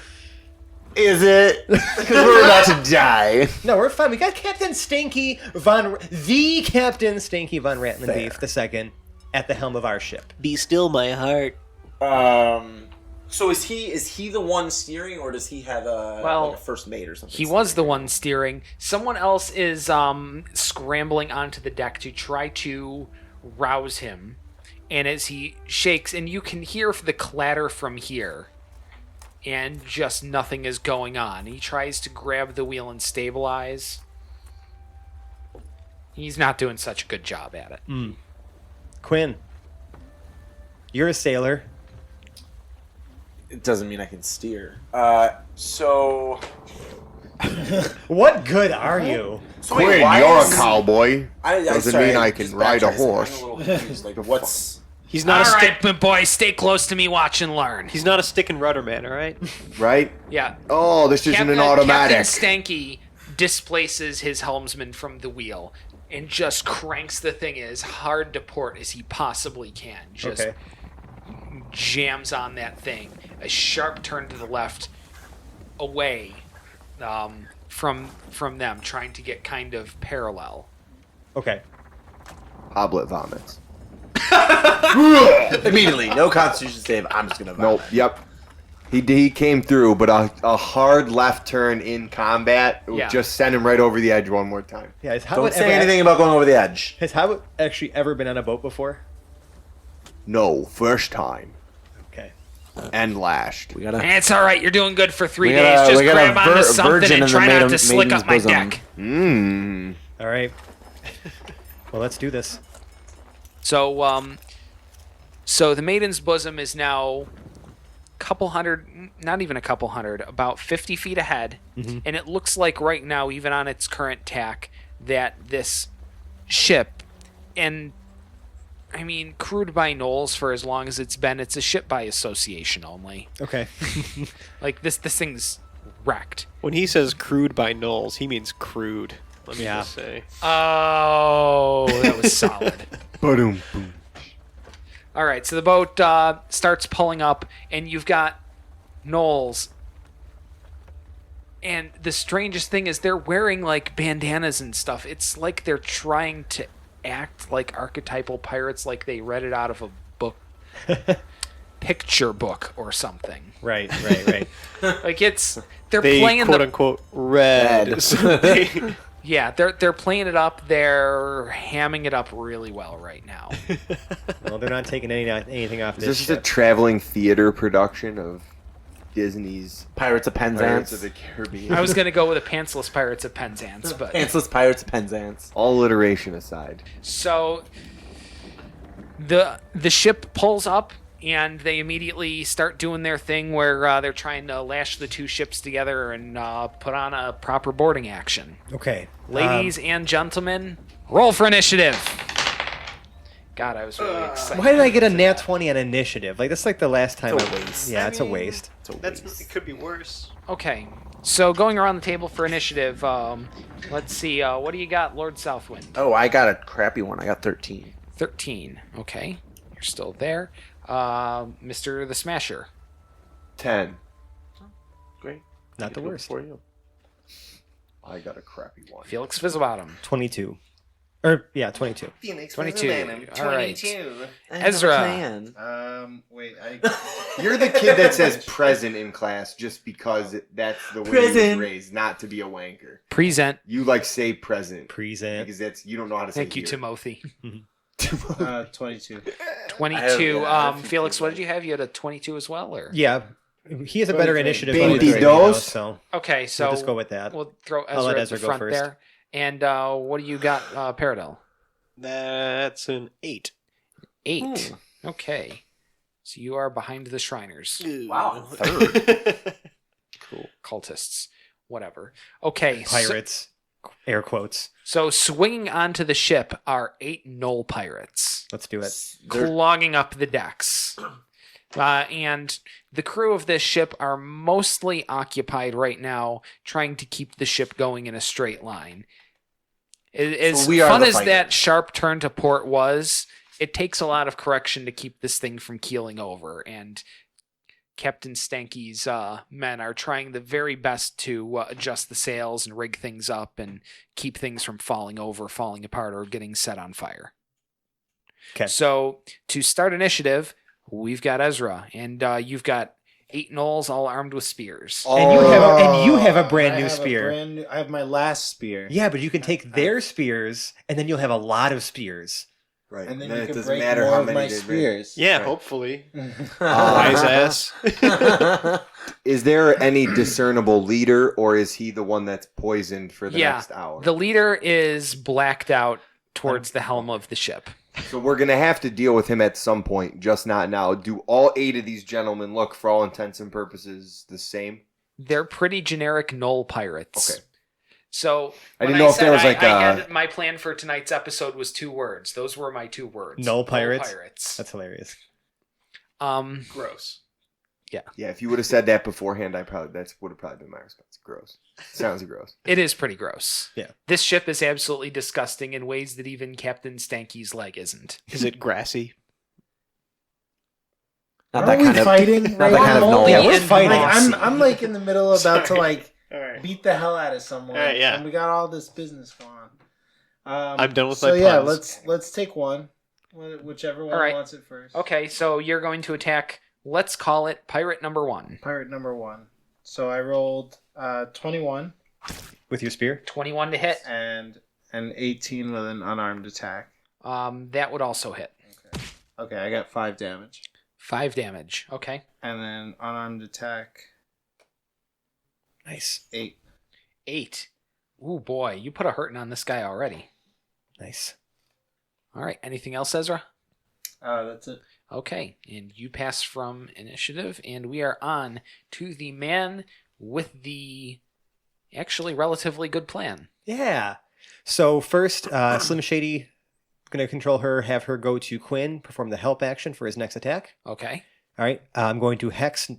Is it? Because we're about to die. No, we're fine. We got Captain Stanky von Raitlinbeef the second at the helm of our ship. Be still, my heart. So is he the one steering, or does he have like a first mate or something? He was the one steering. Someone else is scrambling onto the deck to try to rouse him. And as he shakes, and you can hear the clatter from here, and just nothing is going on. He tries to grab the wheel and stabilize. He's not doing such a good job at it. Quinn, you're a sailor. It doesn't mean I can steer. So What good are you? So Quinn, why you're is- a cowboy. Doesn't sorry, mean I can just ride a backtrack second. horse. I'm a little confused. Like, what's... He's not All a stick. right, but boy, stay close to me, watch and learn. He's not a stick and rudder man. All right. Right? Yeah. Oh, this isn't an automatic. Captain Stanky displaces his helmsman from the wheel and just cranks the thing as hard to port as he possibly can. Just Okay. jams on that thing. A sharp turn to the left, away from them, trying to get kind of parallel. Okay. Hoblet vomits. Immediately, no constitution save. I'm just gonna vomit. Nope. Yep. He came through, but a hard left turn in combat would Yeah. just send him right over the edge one more time. Yeah, has Don't Howard say ever, anything about going over the edge. Has Howard actually ever been on a boat before? No, first time. Okay. And lashed. We gotta. It's all right. You're doing good for 3 We days. got a- Just we got a grab onto something virgin and in the try not maiden- to slick maiden's up my bosom. deck. Mmm. All right. Well, let's do this. So the Maiden's Bosom is now couple hundred, not even a couple hundred, about 50 feet ahead. And it looks like right now, even on its current tack, that this ship, and I mean, crewed by Knowles for as long as it's been, it's a ship by association only. Okay. Like this thing's wrecked. When he says crude by Knowles, he means crude. Let me Yeah. just say. Oh, that was solid. Boom. All right, so the boat starts pulling up, and you've got Knowles. And the strangest thing is they're wearing, like, bandanas and stuff. It's like they're trying to act like archetypal pirates, like they read it out of a book, picture book or something. Right. Like, they're They playing quote the... unquote read. something. Yeah, they're playing it up. They're hamming it up really well right now. Well, they're not taking anything off Is this this just a ship. traveling theater production of Disney's Pirates of Pirates of Penzance. the Caribbean? I was going to go with the Pantsless Pirates of Penzance, but... Pantsless Pirates of Penzance. All alliteration aside. So the ship pulls up, and they immediately start doing their thing where they're trying to lash the two ships together and put on a proper boarding action. Okay. Ladies and gentlemen, roll for initiative. God, I was really excited. Why did I get a nat 20 on initiative? Like, that's like the last time It's a I waste. Yeah, I it's a mean, waste. It's a That's waste. it. Could be worse. Okay, so going around the table for initiative, let's see, what do you got, Lord Southwind? Oh, I got a crappy one. I got 13. 13. Okay, you're still there. Mr. the Smasher. 10. Great. Not the worst. For you. I got a crappy one. Felix Fizzlebottom. 22. Or, yeah, 22. 22. All right. Ezra. Wait, You're the kid that says present in class just because that's the way you was Present. raised, not to be a wanker. Present. You like say present Present. because that's you don't know how to say. Thank you, here. Timothy. 22. 22. I have Felix, what did you have? You had a 22 as well, or? Yeah. He has a better 23. initiative. Baby bonus right dos. now, so Okay, so we'll just go with that. we'll throw I'll let Ezra at Ezra the go front first. there. And what do you got, Paradel? That's an 8. 8. Okay. So you are behind the Shriners. Wow. Third. Cool. Cultists. Whatever. Okay. Pirates. Air quotes. So swinging onto the ship are 8 Knoll pirates. Let's do it. Clogging up the decks. And the crew of this ship are mostly occupied right now trying to keep the ship going in a straight line. As we are fun the as that fighters. sharp turn to port was, it takes a lot of correction to keep this thing from keeling over. And Captain Stanky's men are trying the very best to adjust the sails and rig things up and keep things from falling over, falling apart, or getting set on fire. Okay. So to start initiative, we've got Ezra, and you've got 8 gnolls all armed with spears. And you have a brand new spear. I have my last spear. Yeah, but you can take their spears, and then you'll have a lot of spears. Right. And then it you can doesn't break matter more how of many my they spears. Yeah, Right. hopefully. Wise ass. Is there any discernible leader, or is he the one that's poisoned for the next hour? The leader is blacked out towards the helm of the ship. So we're going to have to deal with him at some point, just not now. Do all 8 of these gentlemen look, for all intents and purposes, the same? They're pretty generic gnoll pirates. Okay. So I when didn't know if said there was like I a... had my plan for tonight's episode was 2 words. Those were my 2 words. Gnoll pirates? pirates. That's hilarious. Gross. Yeah, if you would have said that beforehand, that would have probably been my response. Gross. Sounds gross. It is pretty gross. Yeah. This ship is absolutely disgusting in ways that even Captain Stanky's leg isn't. Is it grassy? Not Are that we kind of fighting not right that kind of now? knoll. Yeah, we're And fighting. mossy. I'm like in the middle about to like All right. beat the hell out of someone. Alright, yeah. And we got all this business going on. I'm done with so my yeah, puns. let's take one. Whichever one Alright. wants it first. Okay, so you're going to attack, let's call it pirate number 1. Pirate number 1. So I rolled 21 With your spear? 21 to hit. and an 18 with an unarmed attack. That would also hit. Okay, I got 5 damage. 5 damage. Okay. And then unarmed attack Nice. 8. 8. Ooh, boy, you put a hurting on this guy already. Nice. All right, anything else, Ezra? That's it. Okay, and you pass from initiative, and we are on to the man with the actually relatively good plan. Yeah. So first, Slim Shady, going to control her, have her go to Quinn, perform the help action for his next attack. Okay. All right. I'm going to hex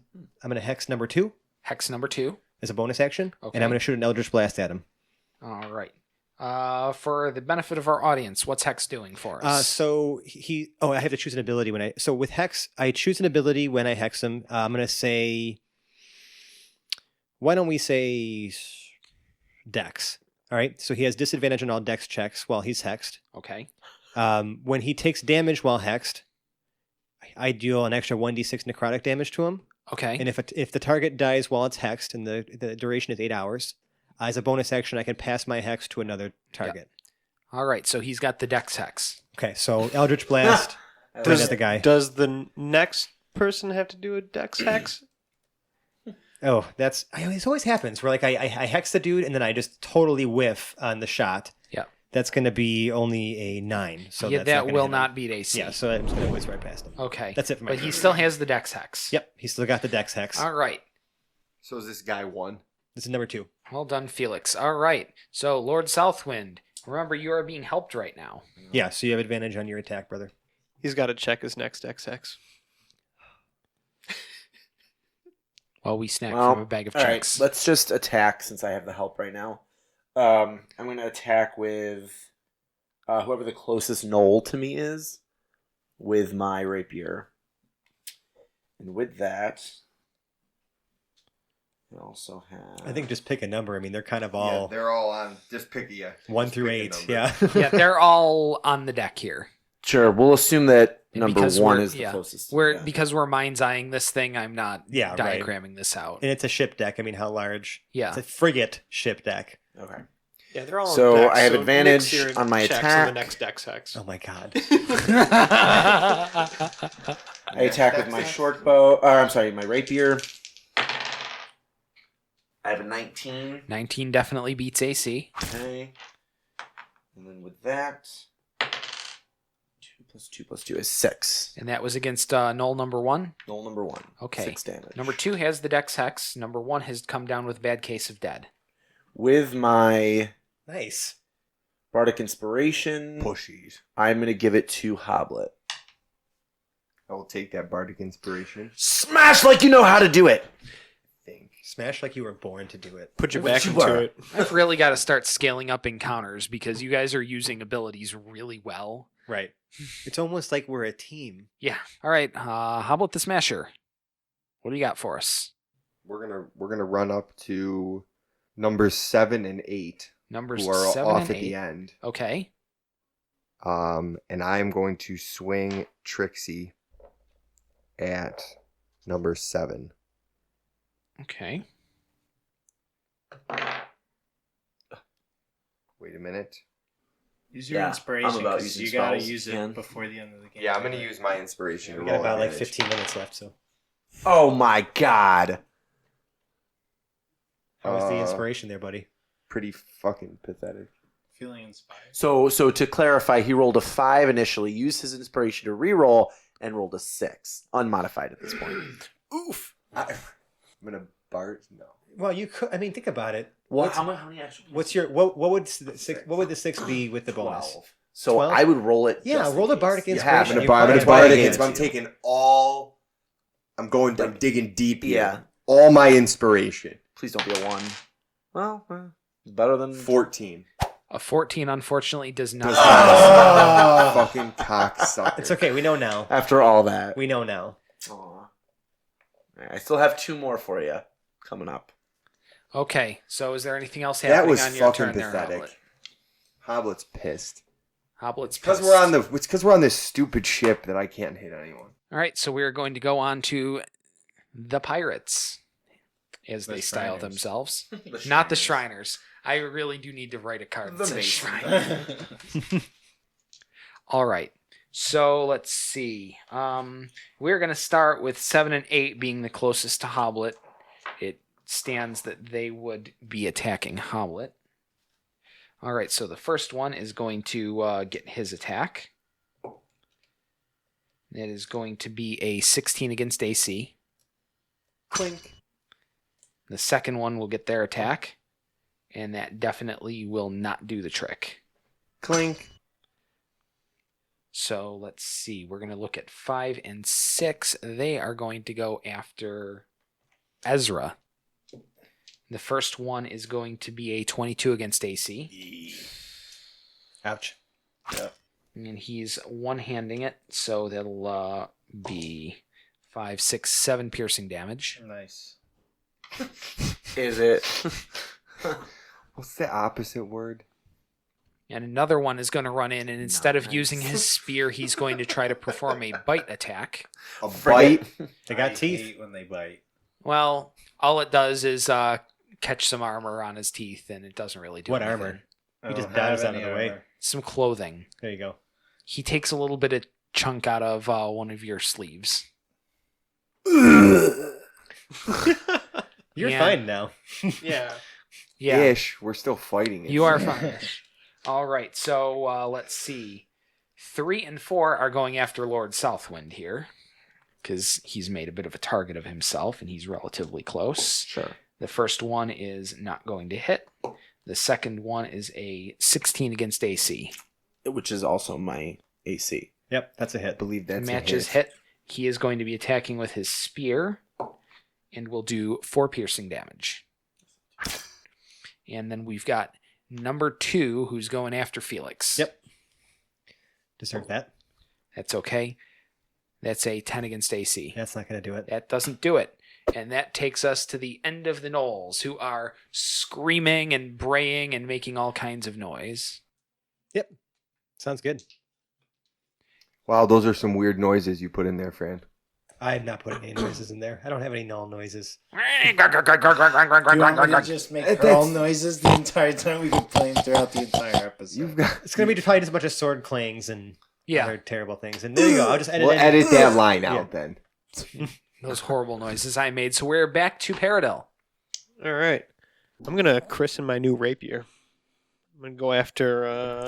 number 2 Hex number 2. as a bonus action. Okay. And I'm going to shoot an Eldritch Blast at him. All right. For the benefit of our audience, what's Hex doing for us? So I have to choose an ability with Hex, I choose an ability when I hex him. I'm going to say, why don't we say Dex? All right. So he has disadvantage on all Dex checks while he's hexed. Okay. When he takes damage while hexed, I deal an extra 1d6 necrotic damage to him. Okay. And if the target dies while it's hexed and the duration is 8 hours, as a bonus action, I can pass my hex to another target. All right, so he's got the Dex Hex. Okay, so Eldritch Blast, right at the guy. Does the next person have to do a dex hex? Oh, this always happens where like I hex the dude and then I just totally whiff on the shot. Yeah. That's going to be only a 9. So Yeah, that's that gonna will hit him. not beat AC. Yeah, so I'm just going to whiz right past him. Okay. That's it for my But he turn. still has the Dex Hex. Yep, he's still got the Dex Hex. All right. So is this guy 1? This is number 2. Well done, Felix. All right. So, Lord Southwind, remember you are being helped right now. Yeah, so you have advantage on your attack, brother. He's got to check his next dex hex. While we snack Well, from a bag of all right, checks. let's just attack since I have the help right now. I'm going to attack with whoever the closest knoll to me is with my rapier. And with that, I also have... I think just pick a number. I mean, they're kind of Yeah, all they're all on. Just pick a 1 just through pick a 8. number. Yeah. Yeah, they're all on the deck here. Sure, we'll assume that And number because 1 we're- is the yeah, closest. Because we're mind's eyeing this thing, I'm not Yeah, right. diagramming this out. And it's a ship deck. I mean, how large? Yeah. It's a frigate ship deck. Okay. Yeah, they're all on So dex, I have so advantage mix your on my checks attack. On the next dex hex. Oh my god. I attack with my short bow. I'm sorry, my rapier. I have a 19. 19 definitely beats AC. Okay. And then with that, 2 plus 2 plus 2 is 6. And that was against null number 1. Null number 1. Okay. 6 damage. Number 2 has the Dex Hex. Number 1 has come down with bad case of dead. With my Nice. Bardic Inspiration, Pushies. I'm going to give it to Hoblet. I will take that bardic inspiration. Smash like you know how to do it. Smash like you were born to do it. Put your What back you into were. it. I've really got to start scaling up encounters because you guys are using abilities really well. Right. It's almost like we're a team. Yeah. All right. How about the Smasher? What do you got for us? We're gonna run up to numbers 7 and 8, Numbers who are 7 off and at 8. the end. Okay. And I am going to swing Trixie at number 7. Okay. Wait a minute. Use your Yeah, inspiration I'm about because using you gotta spells, use Ken. it before the end of the game. Yeah, I'm gonna use my inspiration. We to got roll about like advantage. 15 minutes left, so. Oh my god. How was the inspiration there, buddy? Pretty fucking pathetic. Feeling inspired. So to clarify, he rolled a 5 initially, used his inspiration to reroll, and rolled a 6, unmodified at this point. Oof. I'm gonna Bart. No. Well, you could. I mean, think about it. Well, What's- how many actually? What's your what? What would the six be with the bonus? 12. So 12? I would roll it. Yeah, just in roll the case. bardic Yeah, inspiration. I'm You gonna probably- bardic against I'm you. taking all. I'm digging deep here. Yeah. All my inspiration. Please don't be a 1. Well, it's better than 14. A 14, unfortunately, does not. Fucking cocksucker. It's okay. We know now. After all that. We know now. Aw. I still have 2 more for you coming up. Okay, so is there anything else That happening was on your fucking turn there, pathetic. Hoblet? Hoblet's pissed. Hoblet's Because pissed. it's because we're on this stupid ship that I can't hit anyone. All right, so we're going to go on to the pirates, as they style Shriners. themselves. Not the Shriners. I really do need to write a card that says Shriners. All right. So let's see. We're going to start with 7 and 8 being the closest to Hoblet. It stands that they would be attacking Hoblet. All right, so the first one is going to get his attack. That is going to be a 16 against AC. Clink. The second one will get their attack, and that definitely will not do the trick. Clink. So let's see. We're going to look at 5 and 6. They are going to go after Ezra. The first one is going to be a 22 against AC. Ouch. And he's one-handing it, so that'll be 5, 6, 7 piercing damage. Nice. Is it? What's the opposite word? And another one is going to run in, and instead of using his spear, he's going to try to perform a bite attack. A bite? They got I teeth. hate when they bite. Well, all it does is catch some armor on his teeth, and it doesn't really do What anything. armor? I He just don't have dives out of any the way. armor. Some clothing. There you go. He takes a little bit of chunk out of one of your sleeves. You're Yeah. fine now. Yeah. Yeah, Ish. We're still fighting it. you are fine. All right, so let's see. 3 and 4 are going after Lord Southwind here, because he's made a bit of a target of himself, and he's relatively close. Sure. The first one is not going to hit. The second one is a 16 against AC. Which is also my AC. Yep, that's a I hit. believe that's Matches a hit. hit. He is going to be attacking with his spear and will do 4 piercing damage. And then we've got number 2 who's going after Felix. Yep. Deserve that. That's okay. That's a 10 against AC. That's not going to do it. That doesn't do it. And that takes us to the end of the Knolls, who are screaming and braying and making all kinds of noise. Yep. Sounds good. Wow, those are some weird noises you put in there, Fran. I have not put any noises in there. I don't have any null noises. Do you want me to just make That's- hurl noises the entire time? We can play them throughout the entire episode. You've got. It's going to be probably just a bunch of sword clangs and Yeah, other terrible things. And there you go. I'll just edit We'll in. edit that line out then. those horrible noises I made. So we're back to Paradel. All right. I'm going to christen my new rapier. I'm going to go after...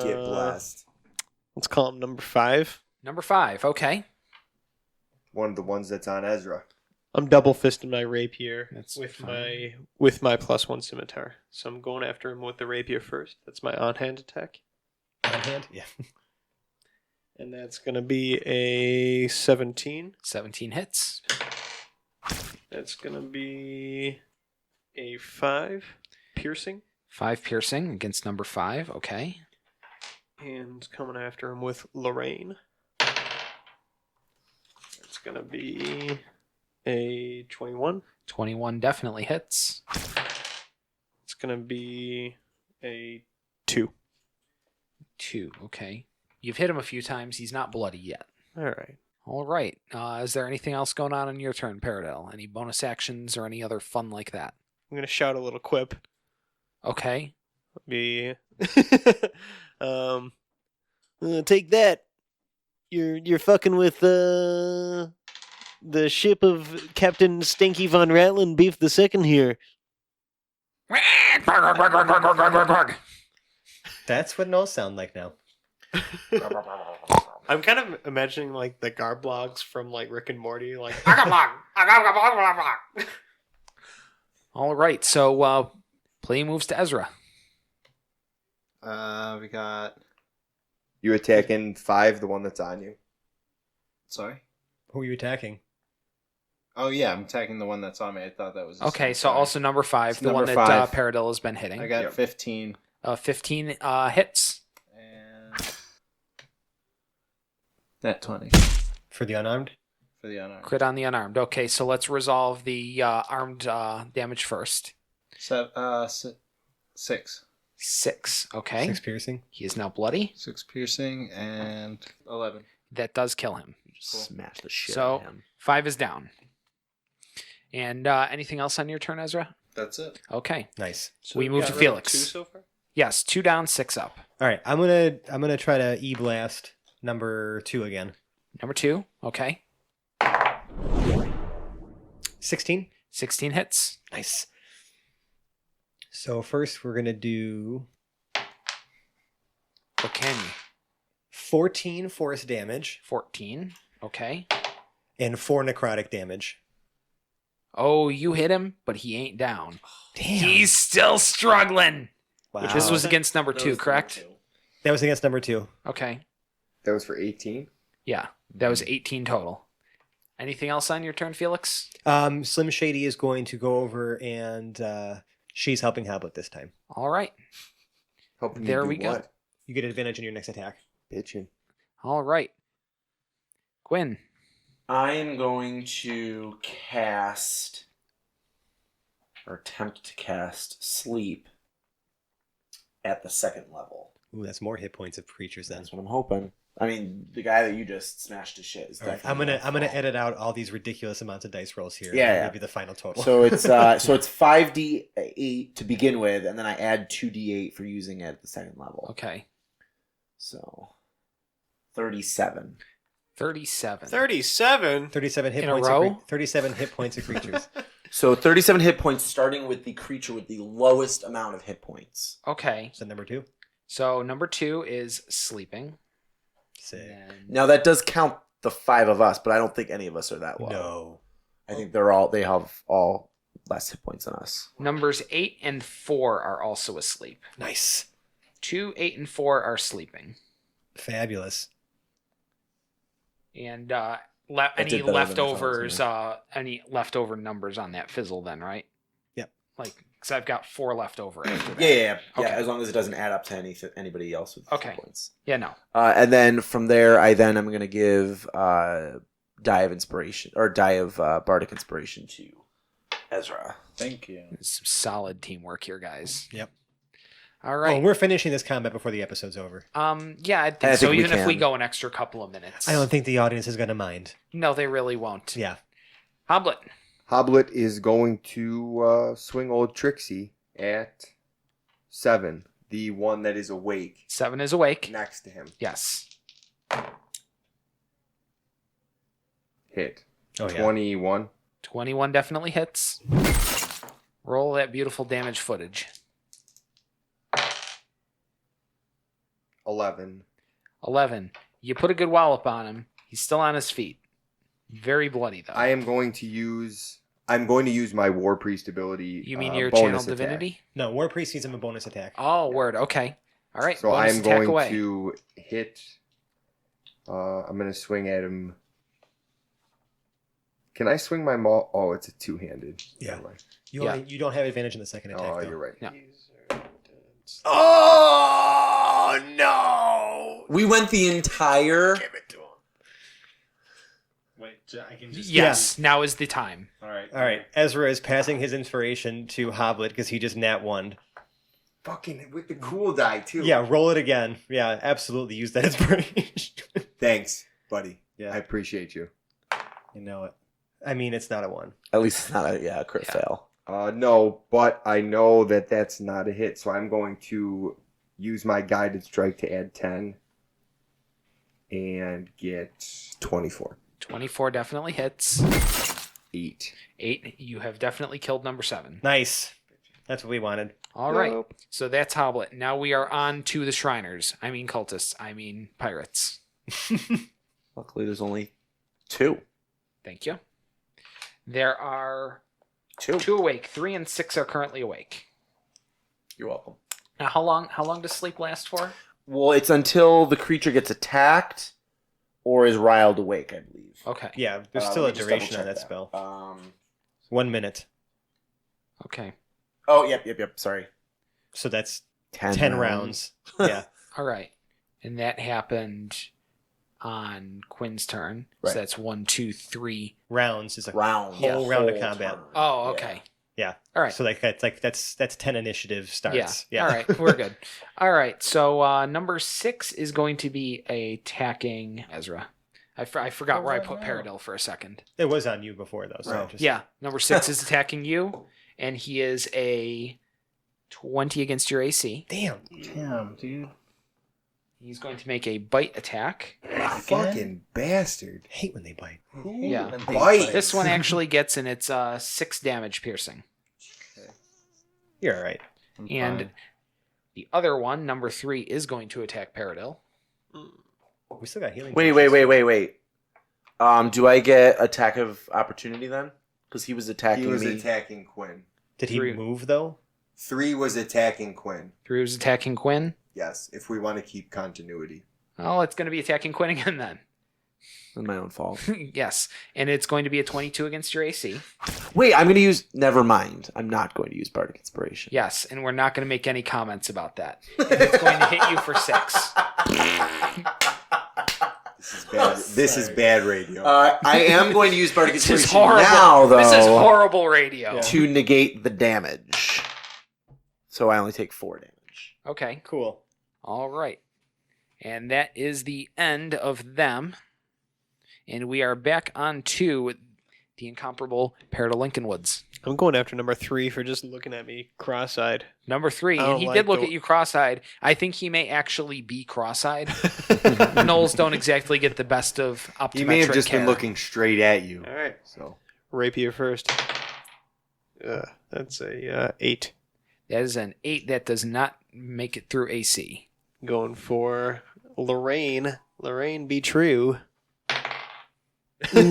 Get blessed. Let's call him number 5. Number 5, okay. One of the ones that's on Ezra. I'm double fisting my rapier That's with fine. my +1 scimitar. So I'm going after him with the rapier first. That's my on-hand attack. On hand? Yeah. And that's going to be a 17. 17 hits. That's going to be a 5 piercing. 5 piercing against number 5. Okay. And coming after him with Lorraine. It's going to be a 21. 21 definitely hits. It's going to be a 2. 2. Okay. You've hit him a few times. He's not bloody yet. All right. All right. Is there anything else going on in your turn, Paradel? Any bonus actions or any other fun like that? I'm going to shout a little quip. Okay. Be Take that. You're fucking with the ship of Captain Stanky von Raitlinbeef II here. That's what Gnolls sound like now. I'm kind of imagining like the Garblogs from like Rick and Morty, like All right. So play moves to Ezra. We got. You attacking 5, the one that's on you. Sorry. Who are you attacking? Oh yeah, I'm attacking the one that's on me. I thought that was. Okay. So also number 5, It's the one number that 5. Paradel has been hitting. I got Yep. 15 15 hits. and that 20 For the unarmed? for the unarmed. Crit on the unarmed. Okay. So let's resolve the armed damage first. 6. 6. Okay. 6 piercing. He is now bloody. 6 piercing and 11. That does kill him. Smash the shit So out of him. 5 is down. And anything else on your turn, Ezra? That's it. Okay. Nice. So We we've move got to rid of Felix. 2 so far. Yes, 2 down, 6 up. All right, I'm gonna try to e-blast number 2 again. Number 2. Okay. 16. 16 hits. Nice. So first we're gonna do What can you? 14 force damage 14. Okay. and 4 necrotic damage. Oh, you hit him, but he ain't down. Damn. He's still struggling. Wow. This was against number 2, correct? That was against number 2. Okay. That was for 18. Yeah, that was 18 total. Anything else on your turn, Felix? Slim Shady is going to go over and she's helping Hablet this time. All right. Helping you There do we go. what? You get advantage on your next attack. Bitchin'. All right. Gwyn. I am going to cast, or attempt to cast, Sleep at the 2nd level. Ooh, that's more hit points of creatures then. That's what I'm hoping. I mean, the guy that you just smashed to shit is All right, definitely. I'm gonna edit out all these ridiculous amounts of dice rolls here. Yeah, and yeah. Give you the final total. So it's 5d8 to begin with, and then I add 2d8 for using it at the 2nd level. Okay. So 37. 37. 37. 37 hit In a points. row? 37 hit points of creatures. So 37 hit points, starting with the creature with the lowest amount of hit points. Okay. So number 2. So number 2 is sleeping. Sick. And Now that does count the 5 of us, but I don't think any of us are that low. No. I think they have all less hit points than us. numbers 8 and 4 are also asleep. Nice. 2, 8, and 4 are sleeping. Fabulous. And did any better than I thought it was leftovers, any leftover numbers on that fizzle then, right? Yep. Like, because I've got 4 left over after that. Yeah. Okay. As long as it doesn't add up to anybody else with Okay. hit points. Yeah, no. And then from there, I'm going to give Die of Inspiration, or Die of Bardic Inspiration to Ezra. Thank you. Some solid teamwork here, guys. Yep. All Oh, right. we're finishing this combat before the episode's over. Yeah, I I think so. think we Even if we can. go an extra couple of minutes. I don't think the audience is going to mind. No, they really won't. Yeah. Hoblet. Hoblet is going to swing old Trixie at 7, the one that is awake 7 is awake. next to him. Yes. Hit. Oh, yeah. 21. 21 definitely hits. Roll that beautiful damage footage. 11. 11. You put a good wallop on him. He's still on his feet. Very bloody though. I'm going to use my War Priest ability. You mean your bonus channel attack. divinity? No, War Priest needs him a bonus attack. Oh, word. Okay. All right. So bonus I'm attack going away. to hit I'm gonna swing at him. Can I swing my maul? Oh, it's a two-handed. Yeah. Never mind. You don't have advantage in the second attack. Oh, though. you're right. No. Oh no! We went the entire. Give it to him. Wait, I can just. Yes, now is the time. All right. All right. Ezra is passing his inspiration to Hoblet because he just nat one. Fucking with the cool die too. Yeah, roll it again. Yeah, absolutely. Use that inspiration. Thanks, buddy. Yeah. I appreciate you. You know it. I mean, it's not a 1. At least it's not a crit fail. No, but I know that that's not a hit, so I'm going to use my guided strike to add 10 and get 24. 24 definitely hits. 8. 8, you have definitely killed number 7. Nice. That's what we wanted. All right, so that's Hoblet. Now we are on to the Shriners. I mean cultists. I mean pirates. Luckily, there's only 2. Thank you. There are 2. 2 awake. 3 and 6 are currently awake. You're welcome. Now, how long does sleep last for? Well, it's until the creature gets attacked or is riled awake, I believe. Okay. Yeah, there's still a let me just duration on double-check that spell. 1 minute. Okay. Oh, yep. Sorry. So that's 10, 10 rounds. Yeah. All right. And that happened on Quinn's turn. Right. So that's 1, 2, 3 rounds is a Round. whole round of Whole combat. turn. Oh, okay. Yeah. All right. So that's 10 initiative starts. Yeah. All right. We're good. All right. So number 6 is going to be attacking Ezra. I forgot where I put Paradil for a second. It was on you before though. So Right. just... Yeah. Number 6 is attacking you, and he is a 20 against your AC. Damn, dude. He's going to make a bite attack. Fucking bastard. I hate when they bite. Yeah. Bite. This one actually gets in its 6 damage piercing. You're all right. And the other one, number 3, is going to attack Paradil. We still got healing. Wait. Do I get attack of opportunity then? Because he was attacking He was me. attacking Quinn. Did he 3. move though? 3 was attacking Quinn. 3 was attacking Quinn. Yes, if we want to keep continuity. Oh, it's going to be attacking Quinn again then. It's my own fault. Yes. And it's going to be a 22 against your AC. Wait, I'm going to use... Never mind. I'm not going to use Bardic Inspiration. Yes. And we're not going to make any comments about that. And it's going to hit you for 6. This is bad. This is bad radio. I am going to use Bardic This is Inspiration horrible. now, though. This is horrible radio. To negate the damage. So I only take 4 damage. Okay. Cool. All right. And that is the end of them. And we are back on to the incomparable Paradil Lincolnwoods. I'm going after number 3 for just looking at me cross-eyed. Number 3, I and don't he like did look the- at you cross-eyed. I think he may actually be cross-eyed. Gnolls don't exactly get the best of optometric He may have just care. been looking straight at you. All right. So Rapier first. That's a 8. That is an 8 that does not make it through AC. Going for Lorraine. Lorraine, be true. That's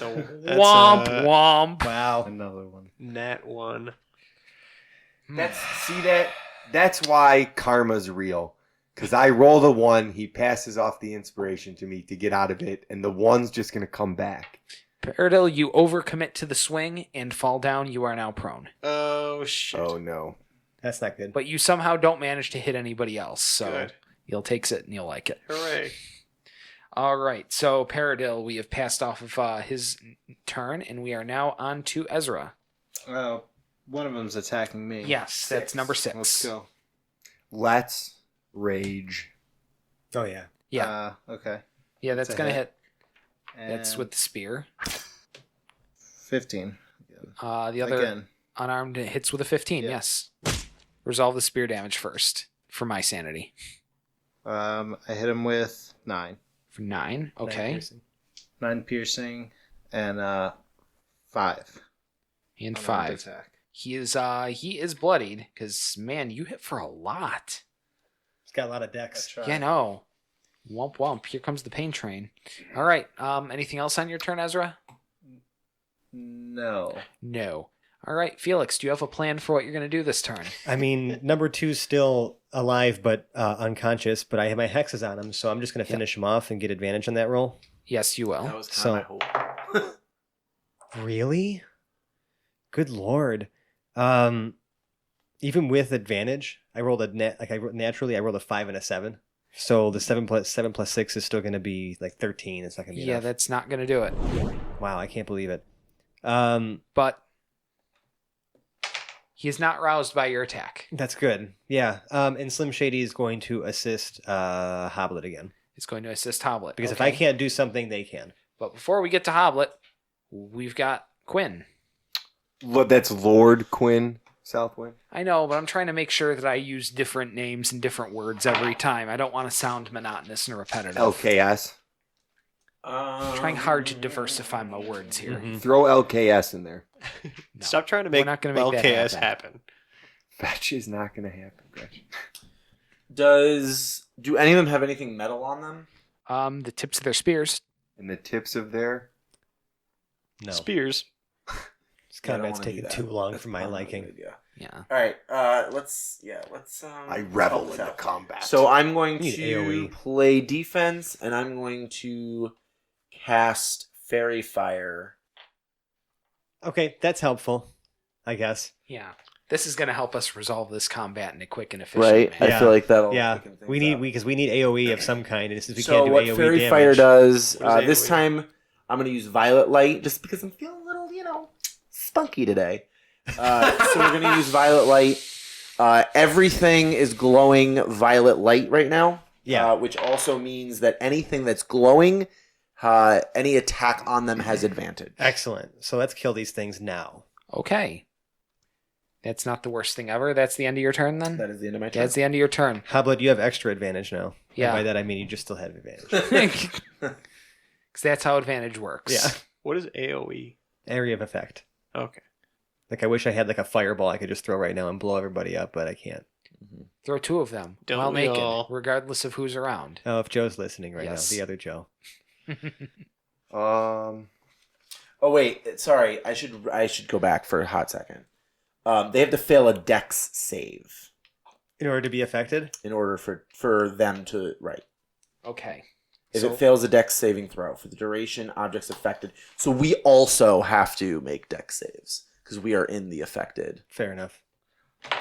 a Womp womp. Wow. Another one. nat 1. That's why karma's real. Because I roll the 1, he passes off the inspiration to me to get out of it, and the 1's just gonna come back. Paradil, you overcommit to the swing and fall down. You are now prone. Oh shit. Oh no. That's not good. But you somehow don't manage to hit anybody else. So Good. you'll take it and you'll like it. Hooray. All right. So Paradil, we have passed off of his turn, and we are now on to Ezra. One of them's attacking me. Yes, that's number 6. Let's go. Let's rage. Oh yeah. Yeah. Okay. Yeah, that's That's a going to hit. hit. That's with the spear. 15. The other Again. unarmed hits with a 15, Yeah. yes. Resolve the spear damage first for my sanity. I hit him with 9. For 9, okay. 9 piercing and 5. And Unarmed 5. attack. He is bloodied because, man, you hit for a lot. It's got a lot of decks. Yeah, no. Womp womp. Here comes the pain train. All right. Anything else on your turn, Ezra? No. No. All right, Felix, do you have a plan for what you're going to do this turn? I mean, number 2's still alive but unconscious, but I have my hexes on him, so I'm just going to finish him off and get advantage on that roll. Yes, you will. That was kind So- of my hope. Really? Good lord. Even with advantage, I rolled naturally I rolled a 5 and a 7. So the 7 plus 6 is still going to be like 13. It's not going to be Yeah, enough. that's not going to do it. Wow, I can't believe it. But he is not roused by your attack. That's good. Yeah. And Slim Shady is going to assist Hoblet again. It's going to assist Hoblet. Because if Okay. I can't do something, they can. But before we get to Hoblet, we've got Quinn. That's Lord Quinn Southwind. I know, but I'm trying to make sure that I use different names and different words every time. I don't want to sound monotonous and repetitive. LKS. I'm trying hard to diversify my words here. Throw LKS in there. No. Stop trying to We're make, not gonna make that LKS happen. happen. Fetch is not going to happen, Gretchen. Do any of them have anything metal on them? The tips of their spears. And the tips of their... No. Spears. This Yeah, I don't combat's wanna do taking that. too long That's for my probably not a liking. good idea. Yeah. All right, let's. I revel let's in help the this out. combat. So I'm going You need to AoE. play defense, and I'm going to cast Fairy Fire. Okay, that's helpful, I guess. Yeah. This is going to help us resolve this combat in a quick and efficient Right, manner. Yeah. I feel like that'll. Yeah, quicken things we need up. because we need AOE of some kind, and since we So can't do what AOE Fairy damage, Fire does What is this AoE? time, I'm going to use Violet Light just because I'm feeling a little, spunky today. So we're going to use Violet Light. Everything is glowing violet light right now. Yeah. Which also means that anything that's glowing, any attack on them has advantage. Excellent. So let's kill these things now. Okay. That's not the worst thing ever. That's the end of your turn then? That is the end of my turn. That's the end of your turn. Hoblet, you have extra advantage now. Yeah. And by that I mean you just still have advantage. Because that's how advantage works. Yeah. What is AoE? Area of effect. Okay. Like I wish I had like a fireball I could just throw right now and blow everybody up, but I can't. Throw 2 of them Don't while we naked, all? regardless of who's around. Oh, if Joe's listening right Yes. now, the other Joe. Oh wait, sorry. I should go back for a hot second. They have to fail a Dex save In order to be affected? in order for them to Okay. If So- it fails a Dex saving throw for the duration, objects affected. So we also have to make Dex saves because we are in the affected. Fair enough.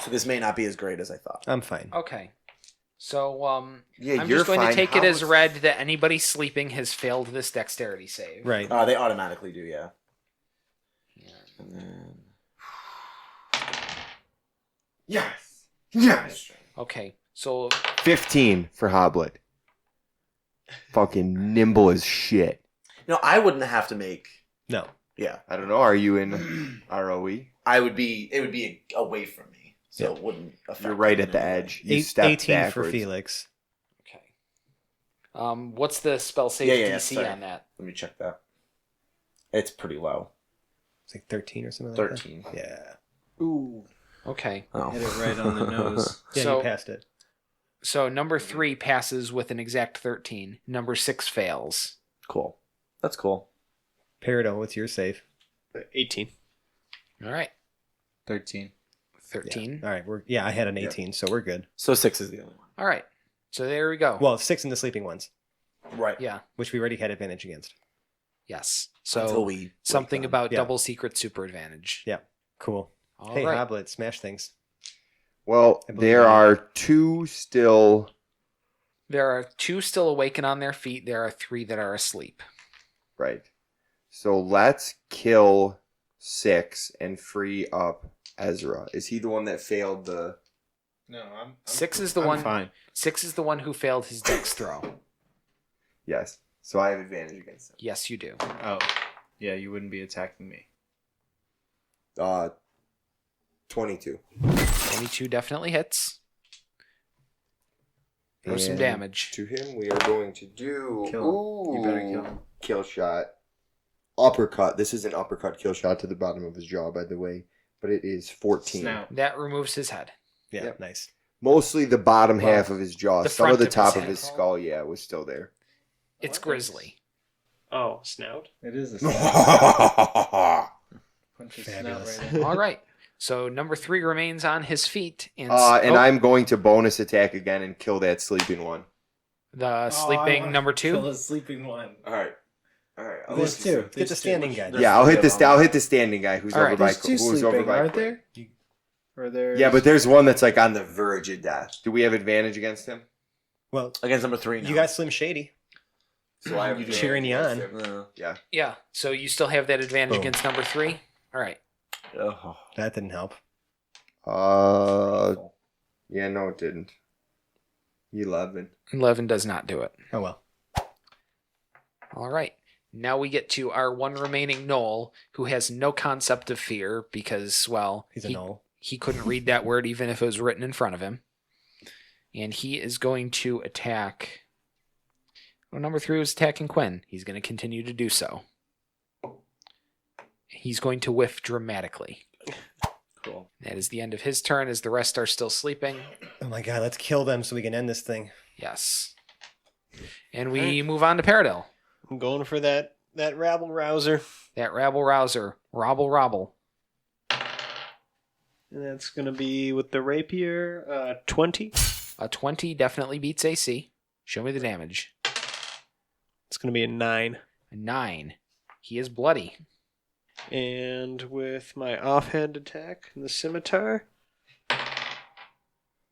So this may not be as great as I thought. I'm fine. Okay. So, Yeah, I'm you're just going fine. to take it How as was- read that anybody sleeping has failed this dexterity save. Right. They automatically do, yeah. And then... Yes. Yes. Okay. So, 15 for Hoblet. Fucking nimble as shit. I wouldn't have to make. No. Yeah, I don't know. Are you in ROE? I would be. It would be away from me, so Yeah. it wouldn't affect. You're right me at in the any way. edge. You step 18 for backwards. Felix. okay. What's the spell save Yeah, DC sorry. on that? Let me check that. It's pretty low. It's like 13 or something like 13. that. Yeah. Ooh, Okay. Oh. hit it right on the nose. Yeah, So- you passed it. So, number 3 passes with an exact 13. Number 6 fails. Cool. That's cool. Peridot, what's your save? 18. All right. 13. 13. All right. I had an 18, so we're good. So 6 is the only one. All right. So, there we go. Well, 6 in the sleeping ones, Right. Yeah. which we already had advantage against. Yes. Until So, we something break them. about Yeah. double secret super advantage. Yeah. Cool. All Hey, right. Hoblet, smash things. Well, I believe there you. are 2 still. There are 2 still awake and on their feet. There are 3 that are asleep. Right. So let's kill 6 and free up Ezra. Is he the one that failed the... No, I'm 6 is the I'm one. fine. 6 is the one who failed his dex throw. Yes. So I have advantage against him. Yes, you do. Oh, yeah, you wouldn't be attacking me. 22. 22 definitely hits. For some And damage. To him, we are going to do... Kill him. You better kill him. Kill shot. Uppercut. This is an uppercut kill shot to the bottom of his jaw, by the way. But it is 14. Snout. That removes his head. Yeah, Yep. nice. Mostly the bottom Well, half of his jaw. the Some front of the of his top of head. his skull, yeah, was still there. It's grizzly. Oh, snout? It is a Punch his Fabulous. snout right in. All right. So number 3 remains on his feet, and I'm going to bonus attack again and kill that sleeping one. the sleeping number 2. Kill the sleeping one. All right. There's two. Get the standing guy. Yeah, I'll hit the standing guy who's All over right. by There's two who's sleeping, over by. aren't there? Or there's... Yeah, but there's one that's like on the verge of death. Do we have advantage against him? Well, Against number 3 now. you got Slim Shady. So I have You cheering you on. Yeah. Yeah. So you still have that advantage Boom. against number 3. All right. Oh. That didn't help. Yeah, no, it didn't. 11. 11 does not do it. Oh well. All right. Now we get to our one remaining Knoll, who has no concept of fear because, well, He's a knoll. he couldn't read that word even if it was written in front of him. And he is going to attack. Well, number 3 was attacking Quinn. He's going to continue to do so. He's going to whiff dramatically. Cool. That is the end of his turn, as the rest are still sleeping. Oh my god, let's kill them so we can end this thing. Yes. And we move on to Paradil. I'm going for that rabble rouser. That rabble rouser. Robble. And that's going to be with the rapier, 20. A 20 definitely beats AC. Show me the damage. It's going to be a 9. A 9. He is bloody. And with my offhand attack in the scimitar,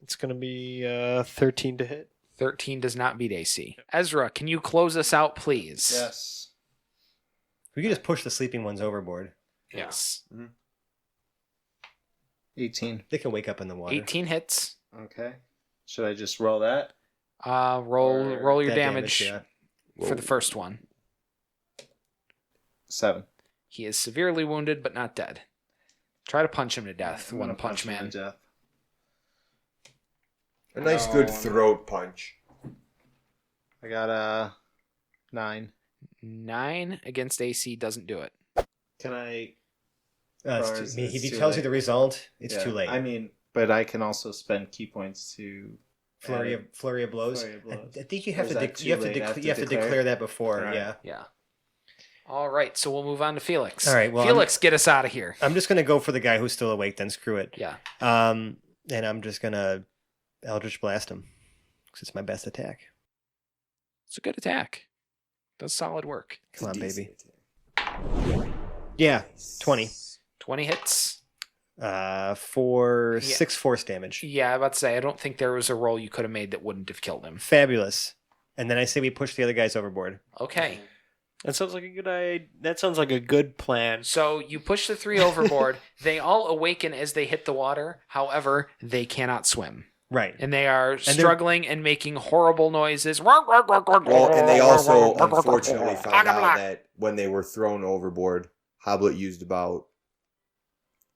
it's going to be 13 to hit. 13 does not beat AC. Ezra, can you close us out, please? Yes. We can just push the sleeping ones overboard. Yes. 18. They can wake up in the water. 18 hits. Okay. Should I just roll that? Roll your That damage yeah. for the first one. 7. He is severely wounded, but not dead. Try to punch him to death. I'm One gonna punch him man. to death. A nice good throat punch. I got a 9. 9 against AC doesn't do it. Can I? If he tells you the result, it's too late. I mean, but I can also spend key points to flurry of blows. Flurry of blows. I think you have Or to is that you have too to late? I have to you have to declare? declare that before. Alright. Yeah. Yeah. All right, so we'll move on to Felix. All right, well, Felix, get us out of here. I'm just gonna go for the guy who's still awake. Then screw it. Yeah. And I'm just gonna Eldritch Blast him because it's my best attack. It's a good attack. Does solid work. Come on, baby. Yeah, 20. 20 hits. For Yeah. 6 force damage. Yeah, I was about to say, I don't think there was a roll you could have made that wouldn't have killed him. Fabulous. And then I say we push the other guys overboard. Okay. That sounds like a good idea. That sounds like a good plan. So you push the 3 overboard. They all awaken as they hit the water. However, they cannot swim. Right. And they are struggling and making horrible noises. Well, and they also unfortunately found out that when they were thrown overboard, Hoblet used about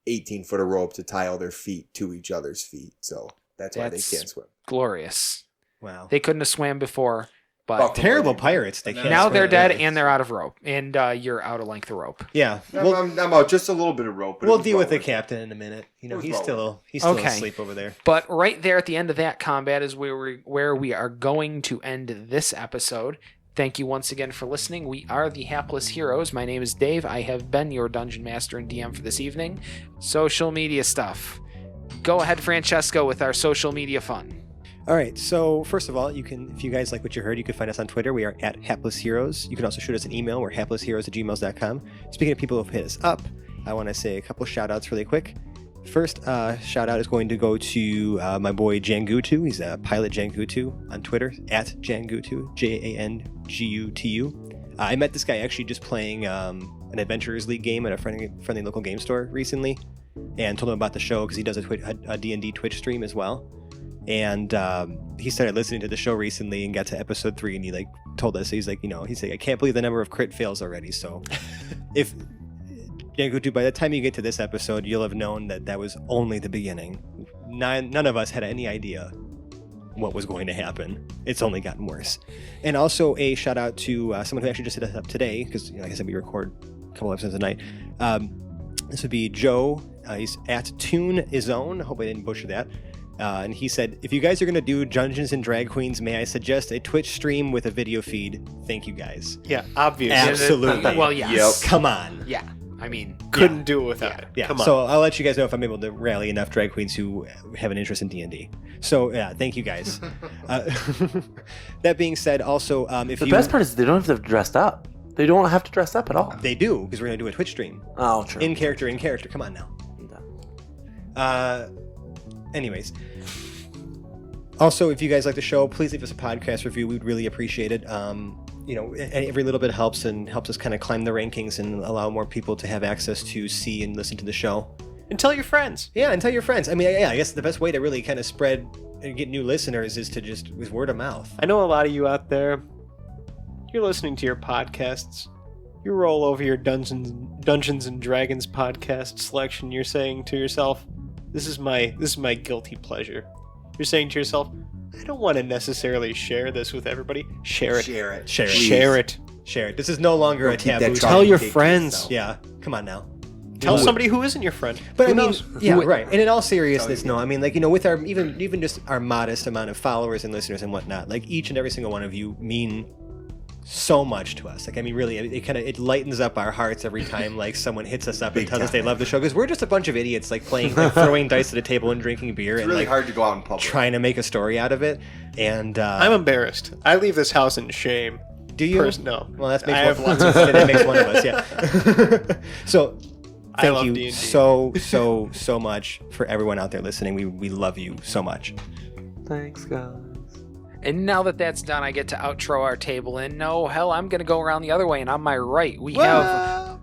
18 foot of rope to tie all their feet to each other's feet. So that's why they can't swim. Glorious. Wow. They couldn't have swam before, but Terrible pirates. They can't now swim. they're dead and they're out of rope. And you're out of length of rope. Yeah. I'm out just a little bit of rope. We'll deal with the captain in a minute. You know, It was he's well still Okay. asleep over there. But right there at the end of that combat is where we are going to end this episode. Thank you once again for listening. We are the Hapless Heroes. My name is Dave. I have been your Dungeon Master and DM for this evening. Social media stuff. Go ahead, Francesco, with our social media fun. All right. So first of all, you can, if you guys like what you heard, you can find us on Twitter. We are at Hapless Heroes. You can also shoot us an email. We're haplessheroes@gmail.com. Speaking of people who've hit us up, I want to say a couple shout outs really quick. First shout out is going to go to my boy Jangutu. He's a pilot Jangutu on Twitter at Jangutu, Jangutu. I met this guy actually just playing an Adventurers League game at a friendly local game store recently, and told him about the show because he does a D&D Twitch stream as well. And he started listening to the show recently and got to episode 3, and he told us, he's like, I can't believe the number of crit fails already. So if Jangutu, by the time you get to this episode, you'll have known that was only the beginning. None of us had any idea what was going to happen. It's only gotten worse. And also a shout out to someone who actually just hit us up today, because like I said, we record a couple episodes a night. This would be Joe. He's at TuneIzone. I hope I didn't butcher that. And he said, if you guys are going to do Dungeons and Drag Queens, may I suggest a Twitch stream with a video feed? Thank you guys. Yeah, obviously. Absolutely. Well, yes. Come on. Yeah. I mean, Couldn't do it without it. Yeah, Come on. so I'll let you guys know if I'm able to rally enough drag queens who have an interest in D&D. So yeah, thank you guys. That being said, also if The you best part is they don't have to dress up. They don't have to dress up at all. they do because we're gonna do a Twitch stream Oh, true. in character. Come on now. Anyways. Also, if you guys like the show, please leave us a podcast review. We'd really appreciate it. Every little bit helps us kind of climb the rankings and allow more people to have access to see and listen to the show. And tell your friends. Yeah, and tell your friends. I mean, I guess the best way to really kind of spread and get new listeners is to just with word of mouth. I know a lot of you out there, you're listening to your podcasts. You roll over your Dungeons and Dragons podcast selection. You're saying to yourself, this is my guilty pleasure. You're saying to yourself, I don't want to necessarily share this with everybody. Share it. Share it. Share it. This is no longer a keep that taboo. try Tell and your take friends. yourself. Yeah, come on now. Tell somebody who isn't your friend. But Who I mean, knows? yeah, right. And in all seriousness, no, I mean, like, with our even just our modest amount of followers and listeners and whatnot, like each and every single one of you mean so much to us. Like, I mean, really, it lightens up our hearts every time like someone hits us up and tells us they love the show, because we're just a bunch of idiots like throwing dice at a table and drinking beer It's and really like hard to go out in public. trying to make a story out of it. And I'm embarrassed. I leave this house in shame. do you? No. Well, that I makes have one, lots of that makes one of us. Yeah. So. I Thank love you D&D. so much for everyone out there listening. We love you so much. Thanks, guys. And now that that's done, I get to outro our table. And no, hell, I'm going to go around the other way. And on my right, we have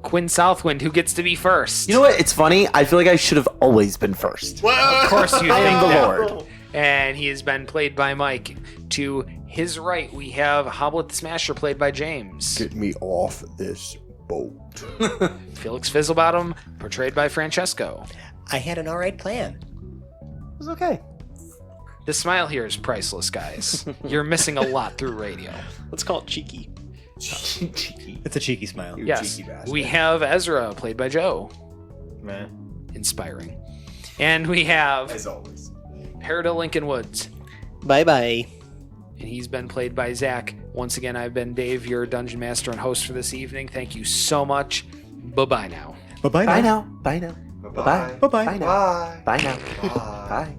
Quinn Southwind, who gets to be first. You know what? It's funny. I feel like I should have always been first. Of course you I think am the that. Lord. And he has been played by Mike. To his right, we have Hoblet the Smasher, played by James. Get me off this boat. Felix Fizzlebottom, portrayed by Francesco. I had an alright plan. It was okay. The smile here is priceless, guys. You're missing a lot through radio. Let's call it cheeky. It's a cheeky smile. You Yes, cheeky bastard. we have Ezra, played by Joe. Man. Inspiring. And we have As always. Perida Lincoln Woods, Bye-bye. and he's been played by Zach. Once again, I've been Dave, your Dungeon Master and host for this evening. Thank you so much. Bye-bye now. Bye-bye Bye now. now. Bye now. Bye-bye. Bye-bye. Bye now. Bye. Bye now. Bye. Bye.